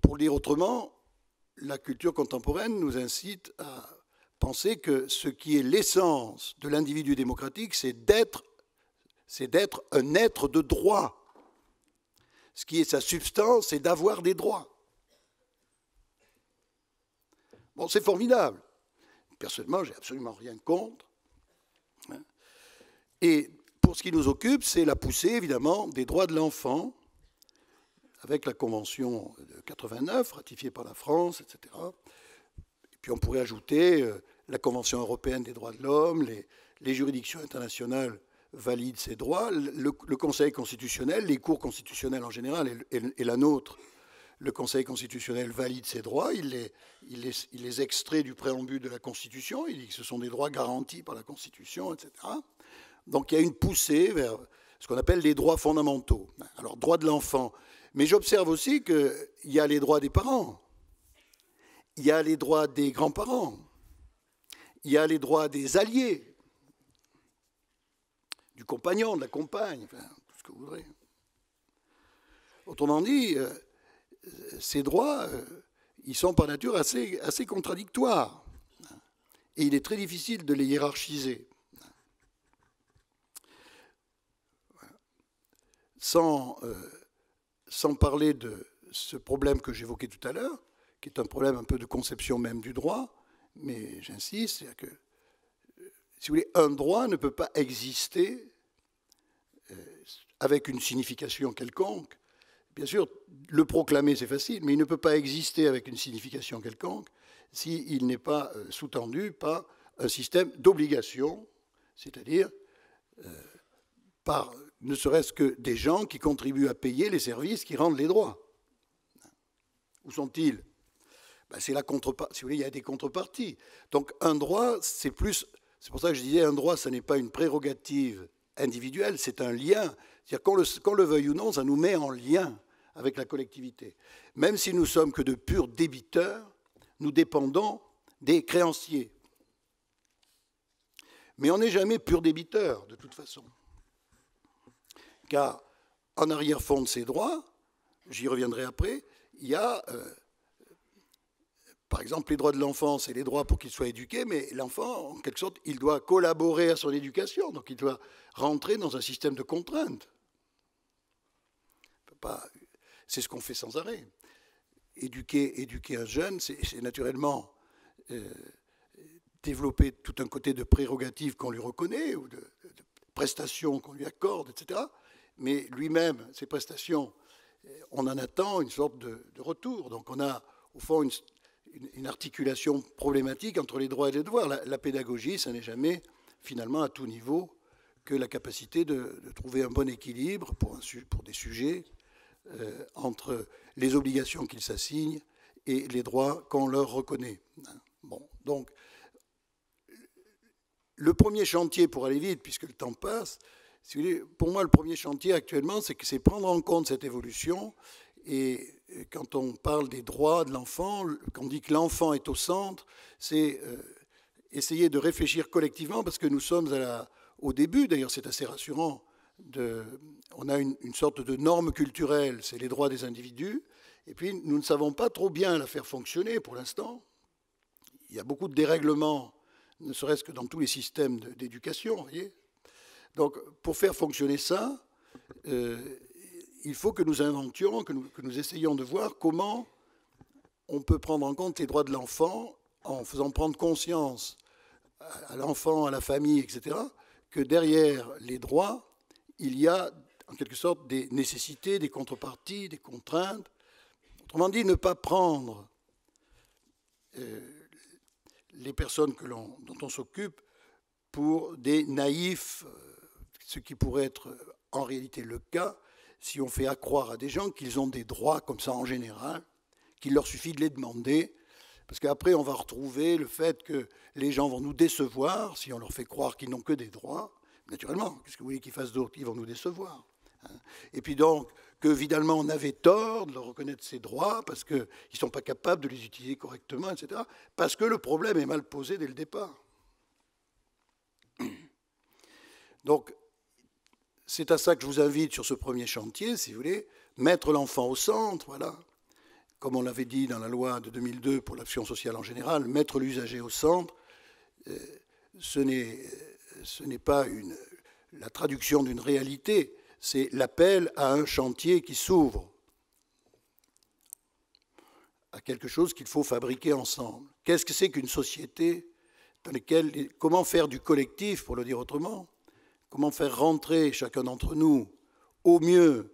Pour le dire autrement, la culture contemporaine nous incite à penser que ce qui est l'essence de l'individu démocratique, c'est d'être un être de droit. Ce qui est sa substance, c'est d'avoir des droits. Bon, c'est formidable. Personnellement, j'ai absolument rien contre. Et pour ce qui nous occupe, c'est la poussée, évidemment, des droits de l'enfant, avec la Convention de 89, ratifiée par la France, etc. Et puis on pourrait ajouter la Convention européenne des droits de l'homme, les juridictions internationales valident ces droits, le Conseil constitutionnel, les cours constitutionnels en général, et la nôtre, le Conseil constitutionnel valide ces droits, il les extrait du préambule de la Constitution, il dit que ce sont des droits garantis par la Constitution, etc. Donc il y a une poussée vers ce qu'on appelle les droits fondamentaux. Alors, droits de l'enfant. Mais j'observe aussi qu'il y a les droits des parents, il y a les droits des grands-parents, il y a les droits des alliés, du compagnon, de la compagne, enfin, tout ce que vous voudrez. Autrement dit, ces droits, ils sont par nature assez contradictoires. Et il est très difficile de les hiérarchiser. Sans parler de ce problème que j'évoquais tout à l'heure, qui est un problème un peu de conception même du droit, mais j'insiste, c'est-à-dire que, si vous voulez, un droit ne peut pas exister avec une signification quelconque. Bien sûr, le proclamer, c'est facile, mais il ne peut pas exister avec une signification quelconque s'il n'est pas sous-tendu par un système d'obligation, c'est-à-dire par ne serait-ce que des gens qui contribuent à payer les services qui rendent les droits. Où sont-ils? C'est la contrepartie. Si vous voulez, il y a des contreparties. Donc un droit, c'est plus... C'est pour ça que je disais, un droit, ce n'est pas une prérogative individuelle, c'est un lien. C'est-à-dire qu'on le veuille ou non, ça nous met en lien avec la collectivité. Même si nous sommes que de purs débiteurs, nous dépendons des créanciers. Mais on n'est jamais pur débiteur, de toute façon. Car en arrière-fond de ces droits, j'y reviendrai après, il y a, par exemple, les droits de l'enfant, c'est les droits pour qu'il soit éduqué, mais l'enfant, en quelque sorte, il doit collaborer à son éducation, donc il doit rentrer dans un système de contraintes. C'est ce qu'on fait sans arrêt. Éduquer un jeune, c'est naturellement développer tout un côté de prérogatives qu'on lui reconnaît, ou de prestations qu'on lui accorde, etc. Mais lui-même, ces prestations, on en attend une sorte de retour. Donc on a, au fond, une articulation problématique entre les droits et les devoirs. La pédagogie, ça n'est jamais, finalement, à tout niveau, que la capacité de trouver un bon équilibre pour des sujets entre les obligations qu'ils s'assignent et les droits qu'on leur reconnaît. Bon, donc, le premier chantier, pour aller vite, puisque le temps passe, si vous voulez, pour moi, le premier chantier actuellement, c'est prendre en compte cette évolution. Et quand on parle des droits de l'enfant, quand on dit que l'enfant est au centre, c'est essayer de réfléchir collectivement, parce que nous sommes au début, d'ailleurs c'est assez rassurant, on a une sorte de norme culturelle, c'est les droits des individus, et puis nous ne savons pas trop bien la faire fonctionner pour l'instant. Il y a beaucoup de dérèglements, ne serait-ce que dans tous les systèmes d'éducation, vous voyez. Donc, pour faire fonctionner ça, il faut que nous inventions, que nous essayions de voir comment on peut prendre en compte les droits de l'enfant en faisant prendre conscience à l'enfant, à la famille, etc., que derrière les droits, il y a en quelque sorte des nécessités, des contreparties, des contraintes. Autrement dit, ne pas prendre les personnes dont on s'occupe pour des naïfs, ce qui pourrait être en réalité le cas si on fait accroire à des gens qu'ils ont des droits comme ça en général, qu'il leur suffit de les demander, parce qu'après on va retrouver le fait que les gens vont nous décevoir si on leur fait croire qu'ils n'ont que des droits. Naturellement, qu'est-ce que vous voulez qu'ils fassent d'autre? Ils vont nous décevoir. Et puis donc, qu'évidemment on avait tort de leur reconnaître ces droits parce qu'ils ne sont pas capables de les utiliser correctement, etc. Parce que le problème est mal posé dès le départ. Donc, c'est à ça que je vous invite sur ce premier chantier, si vous voulez, mettre l'enfant au centre, voilà. Comme on l'avait dit dans la loi de 2002 pour l'action sociale en général, mettre l'usager au centre, ce n'est pas la traduction d'une réalité, c'est l'appel à un chantier qui s'ouvre, à quelque chose qu'il faut fabriquer ensemble. Qu'est-ce que c'est qu'une société dans laquelle, comment faire du collectif, pour le dire autrement, comment faire rentrer chacun d'entre nous au mieux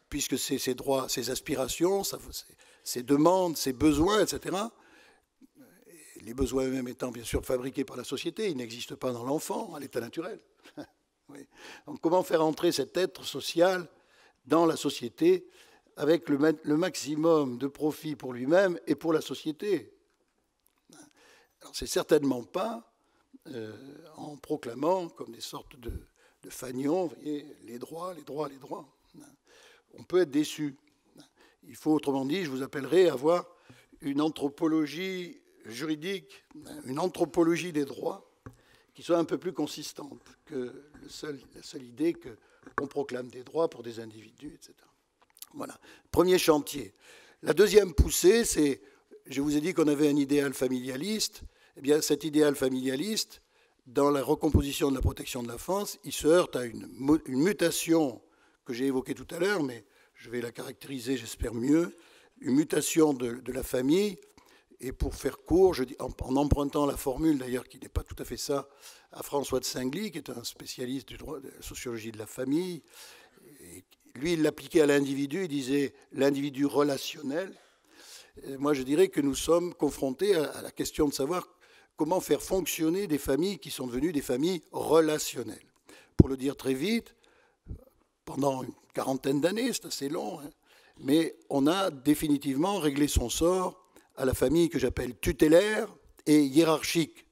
puisque c'est ses droits, ses aspirations, ses demandes, ses besoins, etc. Les besoins eux-mêmes étant bien sûr fabriqués par la société, ils n'existent pas dans l'enfant, à l'état naturel. Oui. Donc comment faire entrer cet être social dans la société avec le maximum de profit pour lui-même et pour la société? Alors c'est certainement pas en proclamant comme des sortes de fanions, vous voyez, les droits, les droits, les droits. On peut être déçu. Il faut, autrement dit, je vous appellerai à avoir une anthropologie juridique, une anthropologie des droits qui soit un peu plus consistante que la seule idée qu'on proclame des droits pour des individus, etc. Voilà. Premier chantier. La deuxième poussée, c'est, je vous ai dit qu'on avait un idéal familialiste. Eh bien, cet idéal familialiste, dans la recomposition de la protection de l'enfance, il se heurte à une mutation que j'ai évoquée tout à l'heure, mais je vais la caractériser, j'espère mieux, une mutation de la famille. Et pour faire court, je dis, en empruntant la formule, d'ailleurs, qui n'est pas tout à fait ça, à François de Singly, qui est un spécialiste du droit de la sociologie de la famille, et lui, il l'appliquait à l'individu, il disait l'individu relationnel. Et moi, je dirais que nous sommes confrontés à la question de savoir comment faire fonctionner des familles qui sont devenues des familles relationnelles. Pour le dire très vite, pendant une quarantaine d'années, c'est assez long, hein, mais on a définitivement réglé son sort à la famille que j'appelle tutélaire et hiérarchique.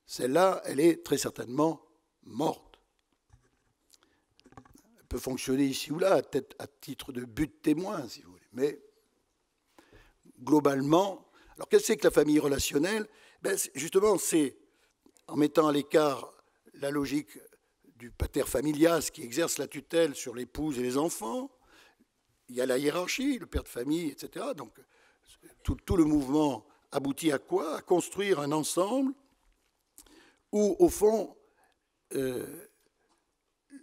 Celle-là, elle est très certainement morte. Elle peut fonctionner ici ou là, peut-être à titre de but témoin, si vous voulez. Mais globalement, alors qu'est-ce que c'est que la famille relationnelle? Justement, c'est en mettant à l'écart la logique du pater familias qui exerce la tutelle sur l'épouse et les enfants. Il y a la hiérarchie, le père de famille, etc. Donc, tout le mouvement aboutit à quoi? À construire un ensemble où, au fond,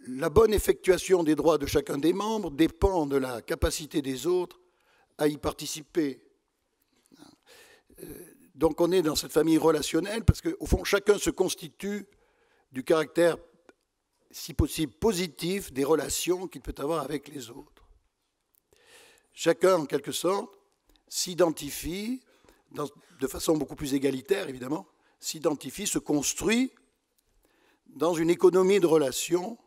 la bonne effectuation des droits de chacun des membres dépend de la capacité des autres à y participer. Donc, on est dans cette famille relationnelle parce qu'au fond, chacun se constitue du caractère, si possible, positif des relations qu'il peut avoir avec les autres. Chacun, en quelque sorte, s'identifie, de façon beaucoup plus égalitaire, évidemment, s'identifie, se construit dans une économie de relations.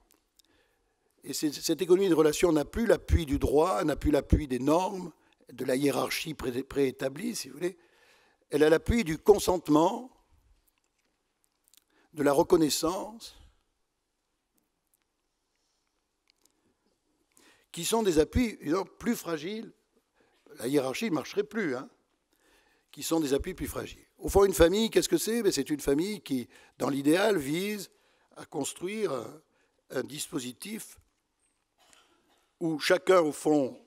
Et cette économie de relations n'a plus l'appui du droit, n'a plus l'appui des normes, de la hiérarchie préétablie, si vous voulez. Elle a l'appui du consentement, de la reconnaissance, qui sont des appuis plus fragiles. La hiérarchie ne marcherait plus, hein, qui sont des appuis plus fragiles. Au fond, une famille, qu'est-ce que c'est? C'est une famille qui, dans l'idéal, vise à construire un dispositif où chacun, au fond,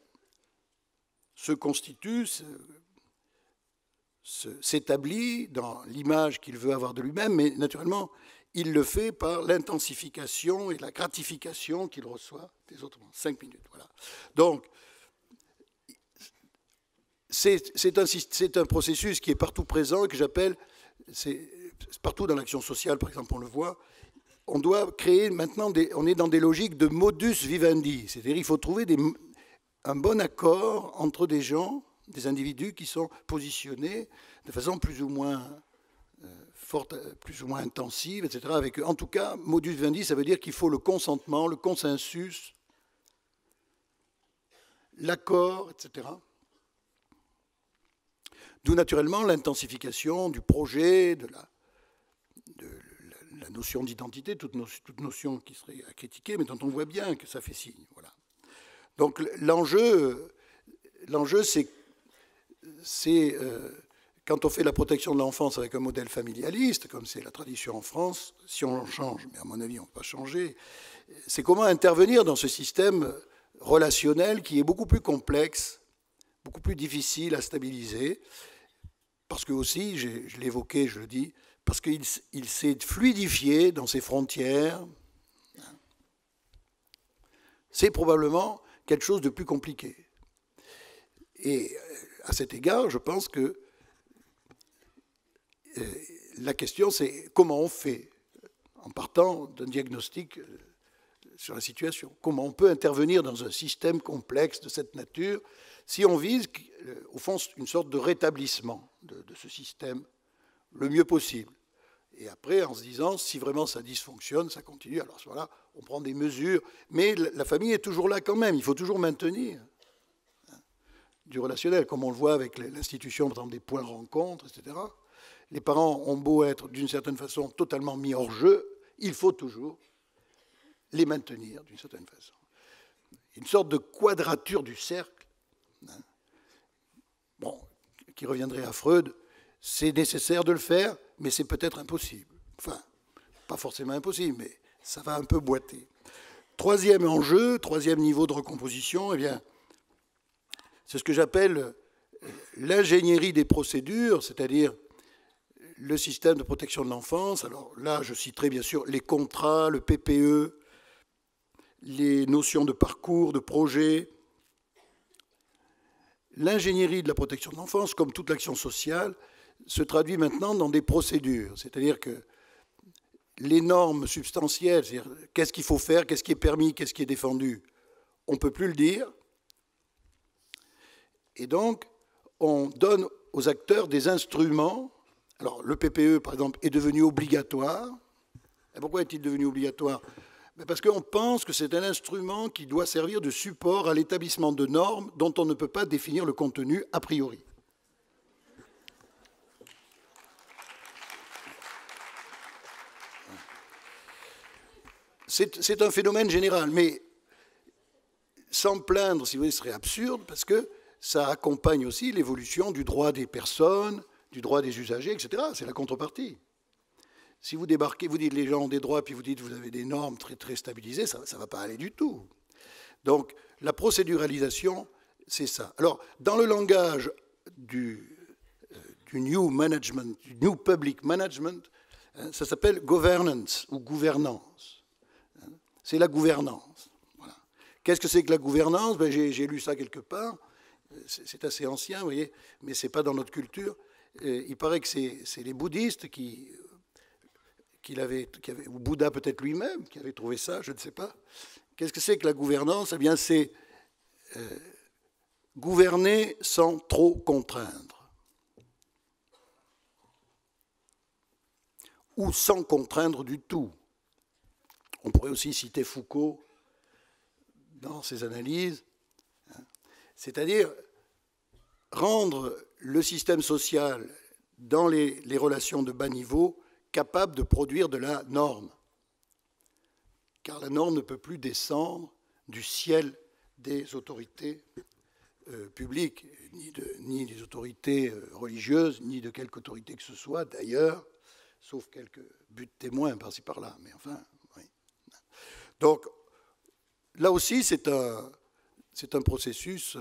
se constitue, s'établit dans l'image qu'il veut avoir de lui-même, mais naturellement, il le fait par l'intensification et la gratification qu'il reçoit des autres. 5 minutes, voilà. Donc, c'est un processus qui est partout présent, que j'appelle, c'est partout dans l'action sociale, par exemple, on le voit. On doit créer maintenant, on est dans des logiques de modus vivendi, c'est-à-dire il faut trouver un bon accord entre des gens, des individus qui sont positionnés de façon plus ou moins forte, plus ou moins intensive, etc. Avec eux. En tout cas, modus vivendi, ça veut dire qu'il faut le consentement, le consensus, l'accord, etc. D'où naturellement l'intensification du projet, de la notion d'identité, toute notion qui serait à critiquer, mais dont on voit bien que ça fait signe. Voilà. Donc l'enjeu, c'est quand on fait la protection de l'enfance avec un modèle familialiste, comme c'est la tradition en France, si on en change, mais à mon avis on ne peut pas changer, c'est comment intervenir dans ce système relationnel qui est beaucoup plus complexe, beaucoup plus difficile à stabiliser, parce que aussi, je l'ai évoqué, je le dis, parce qu'il s'est fluidifié dans ses frontières. C'est probablement quelque chose de plus compliqué. Et à cet égard, je pense que la question, c'est comment on fait, en partant d'un diagnostic sur la situation. Comment on peut intervenir dans un système complexe de cette nature si on vise, au fond, une sorte de rétablissement de ce système le mieux possible. Et après, en se disant, si vraiment ça dysfonctionne, ça continue, alors à ce moment-là, on prend des mesures. Mais la famille est toujours là quand même, il faut toujours maintenir du relationnel, comme on le voit avec l'institution, par exemple, des points rencontres, etc. Les parents ont beau être, d'une certaine façon, totalement mis hors jeu, il faut toujours les maintenir, d'une certaine façon. Une sorte de quadrature du cercle, bon, qui reviendrait à Freud, c'est nécessaire de le faire, mais c'est peut-être impossible. Enfin, pas forcément impossible, mais ça va un peu boiter. Troisième enjeu, troisième niveau de recomposition, eh bien, c'est ce que j'appelle l'ingénierie des procédures, c'est-à-dire le système de protection de l'enfance. Alors là, je citerai bien sûr les contrats, le PPE, les notions de parcours, de projet. L'ingénierie de la protection de l'enfance, comme toute l'action sociale, se traduit maintenant dans des procédures. C'est-à-dire que les normes substantielles, c'est-à-dire qu'est-ce qu'il faut faire, qu'est-ce qui est permis, qu'est-ce qui est défendu, on ne peut plus le dire. Et donc, on donne aux acteurs des instruments. Alors, le PPE, par exemple, est devenu obligatoire. Et pourquoi est-il devenu obligatoire ? Parce qu'on pense que c'est un instrument qui doit servir de support à l'établissement de normes dont on ne peut pas définir le contenu a priori. C'est un phénomène général, mais sans plaindre, si vous voulez, ce serait absurde, parce que ça accompagne aussi l'évolution du droit des personnes, du droit des usagers, etc. C'est la contrepartie. Si vous débarquez, vous dites les gens ont des droits, puis vous dites vous avez des normes très, très stabilisées, ça ne va pas aller du tout. Donc la procéduralisation, c'est ça. Alors, dans le langage du new management, du new public management, ça s'appelle governance ou gouvernance. C'est la gouvernance. Voilà. Qu'est-ce que c'est que la gouvernance ? Ben, j'ai lu ça quelque part. C'est assez ancien, vous voyez, mais ce n'est pas dans notre culture. Il paraît que c'est les bouddhistes ou Bouddha peut-être lui-même, qui avait trouvé ça, je ne sais pas. Qu'est-ce que c'est que la gouvernance ? Eh bien, c'est gouverner sans trop contraindre. Ou sans contraindre du tout. On pourrait aussi citer Foucault dans ses analyses. C'est-à-dire rendre le système social dans les relations de bas niveau capable de produire de la norme. Car la norme ne peut plus descendre du ciel des autorités publiques, ni des autorités religieuses, ni de quelque autorité que ce soit, d'ailleurs, sauf quelques buts témoins par-ci par-là. Mais enfin, oui. Donc, là aussi, c'est un processus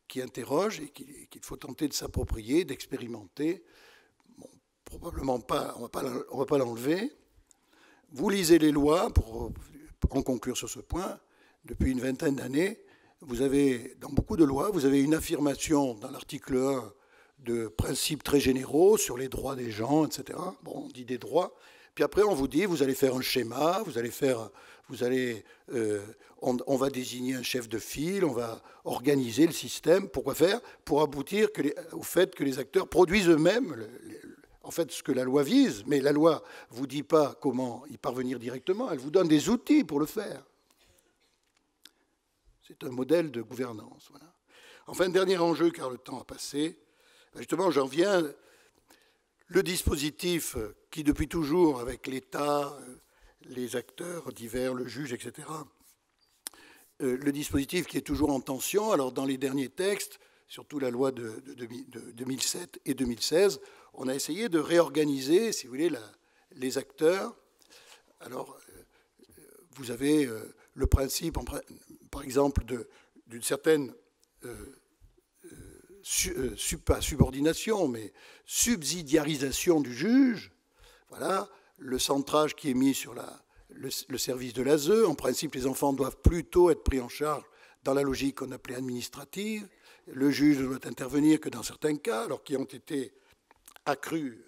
qui interroge et qu'il faut tenter de s'approprier, d'expérimenter. Bon, probablement pas, on ne va pas l'enlever. Vous lisez les lois, pour en conclure sur ce point, depuis une vingtaine d'années, vous avez, dans beaucoup de lois, vous avez une affirmation dans l'article 1 de principes très généraux sur les droits des gens, etc. Bon, on dit des droits. Puis après, on vous dit, vous allez faire un schéma, on va désigner un chef de file, on va organiser le système. Pourquoi faire ? Pour aboutir au fait que les acteurs produisent eux-mêmes en fait ce que la loi vise. Mais la loi ne vous dit pas comment y parvenir directement, elle vous donne des outils pour le faire. C'est un modèle de gouvernance. Voilà. Enfin, dernier enjeu, car le temps a passé. Justement, j'en viens. Le dispositif qui, depuis toujours, avec l'État, les acteurs divers, le juge, etc., le dispositif qui est toujours en tension. Alors, dans les derniers textes, surtout la loi de 2007 et 2016, on a essayé de réorganiser, si vous voulez, les acteurs. Alors, vous avez le principe, par exemple, d'une certaine pas subordination, mais subsidiarisation du juge. Voilà, le centrage qui est mis sur le service de l'ASE. En principe, les enfants doivent plutôt être pris en charge dans la logique qu'on appelait administrative. Le juge ne doit intervenir que dans certains cas, alors qui ont été accrus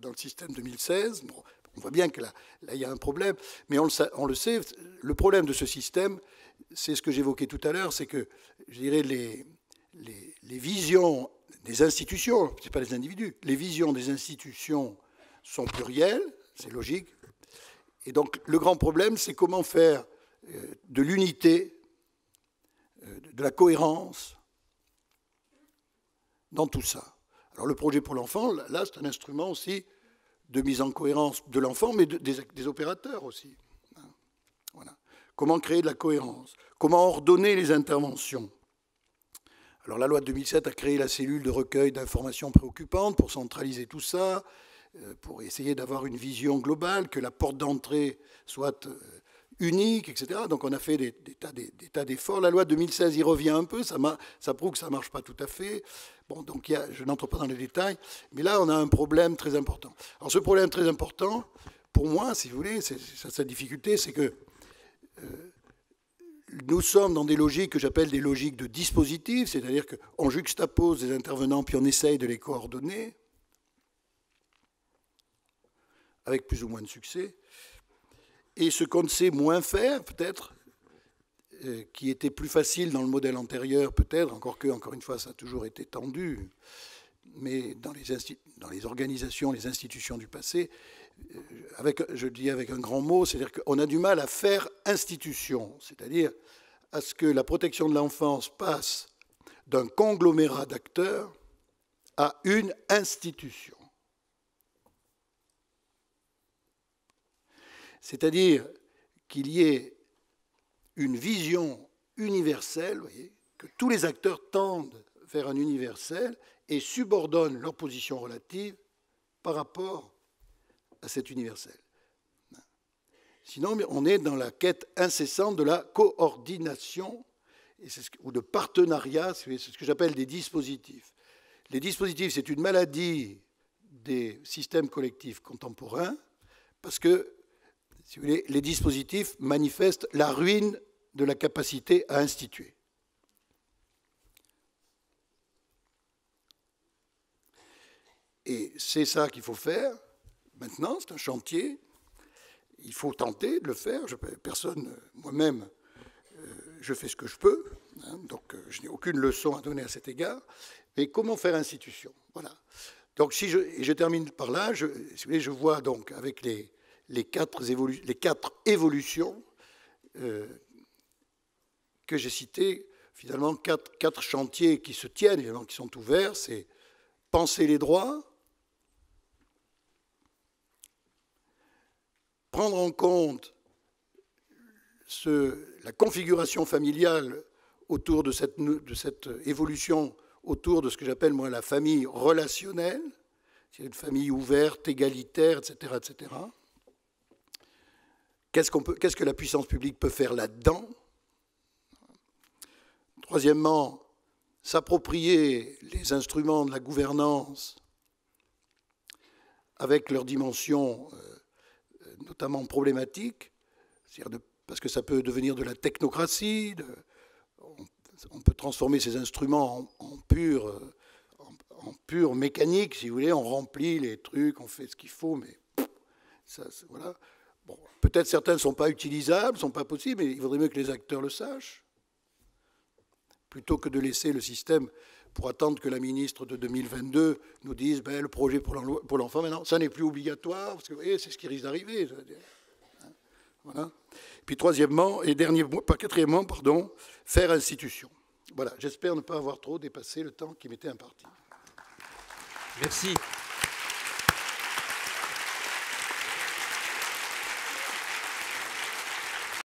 dans le système 2016. Bon, on voit bien que là, il y a un problème, mais on le sait, le problème de ce système, c'est ce que j'évoquais tout à l'heure, c'est que, je dirais, les visions des institutions, ce n'est pas les individus, les visions des institutions sont plurielles, c'est logique, et donc le grand problème, c'est comment faire de l'unité, de la cohérence dans tout ça. Alors le projet pour l'enfant, là, c'est un instrument aussi de mise en cohérence de l'enfant, mais des opérateurs aussi. Voilà. Comment créer de la cohérence? Comment ordonner les interventions? Alors la loi de 2007 a créé la cellule de recueil d'informations préoccupantes pour centraliser tout ça, pour essayer d'avoir une vision globale, que la porte d'entrée soit unique, etc. Donc on a fait des tas d'efforts. La loi de 2016 y revient un peu, ça prouve que ça ne marche pas tout à fait. Bon, donc je n'entre pas dans les détails, mais là on a un problème très important. Alors ce problème très important, pour moi, si vous voulez, sa difficulté, c'est que nous sommes dans des logiques que j'appelle des logiques de dispositif, c'est-à-dire qu'on juxtapose des intervenants puis on essaye de les coordonner, avec plus ou moins de succès. Et ce qu'on ne sait moins faire, peut-être, qui était plus facile dans le modèle antérieur, peut-être, encore une fois, ça a toujours été tendu, mais dans les organisations, les institutions du passé, je dis avec un grand mot, c'est-à-dire qu'on a du mal à faire institution, c'est-à-dire à ce que la protection de l'enfance passe d'un conglomérat d'acteurs à une institution. C'est-à-dire qu'il y ait une vision universelle, vous voyez, que tous les acteurs tendent vers un universel et subordonnent leur position relative par rapport à cet universel. Sinon, on est dans la quête incessante de la coordination ou de partenariat, c'est ce que j'appelle des dispositifs. Les dispositifs, c'est une maladie des systèmes collectifs contemporains parce que, si vous voulez, les dispositifs manifestent la ruine de la capacité à instituer. Et c'est ça qu'il faut faire. Maintenant, c'est un chantier. Il faut tenter de le faire. Personne, moi-même, je fais ce que je peux. Donc, je n'ai aucune leçon à donner à cet égard. Mais comment faire institution? Voilà. Donc, je termine par là. Si vous voulez, je vois donc avec les quatre évolutions que j'ai citées, finalement, quatre chantiers qui se tiennent, évidemment, qui sont ouverts. C'est penser les droits, prendre en compte la configuration familiale autour de cette évolution, autour de ce que j'appelle, moi, la famille relationnelle, c'est une famille ouverte, égalitaire, etc., etc. Qu'est-ce que la puissance publique peut faire là-dedans? Troisièmement, s'approprier les instruments de la gouvernance avec leur dimension notamment problématique, parce que ça peut devenir de la technocratie, on peut transformer ces instruments en pure mécanique, si vous voulez, on remplit les trucs, on fait ce qu'il faut, mais ça, voilà. Bon, peut-être certains ne sont pas utilisables, ne sont pas possibles, mais il vaudrait mieux que les acteurs le sachent, plutôt que de laisser le système pour attendre que la ministre de 2022 nous dise le projet pour l'enfant, maintenant, ça n'est plus obligatoire, parce que vous voyez, c'est ce qui risque d'arriver. Voilà. Puis troisièmement, et quatrièmement, faire institution. Voilà, j'espère ne pas avoir trop dépassé le temps qui m'était imparti. Merci.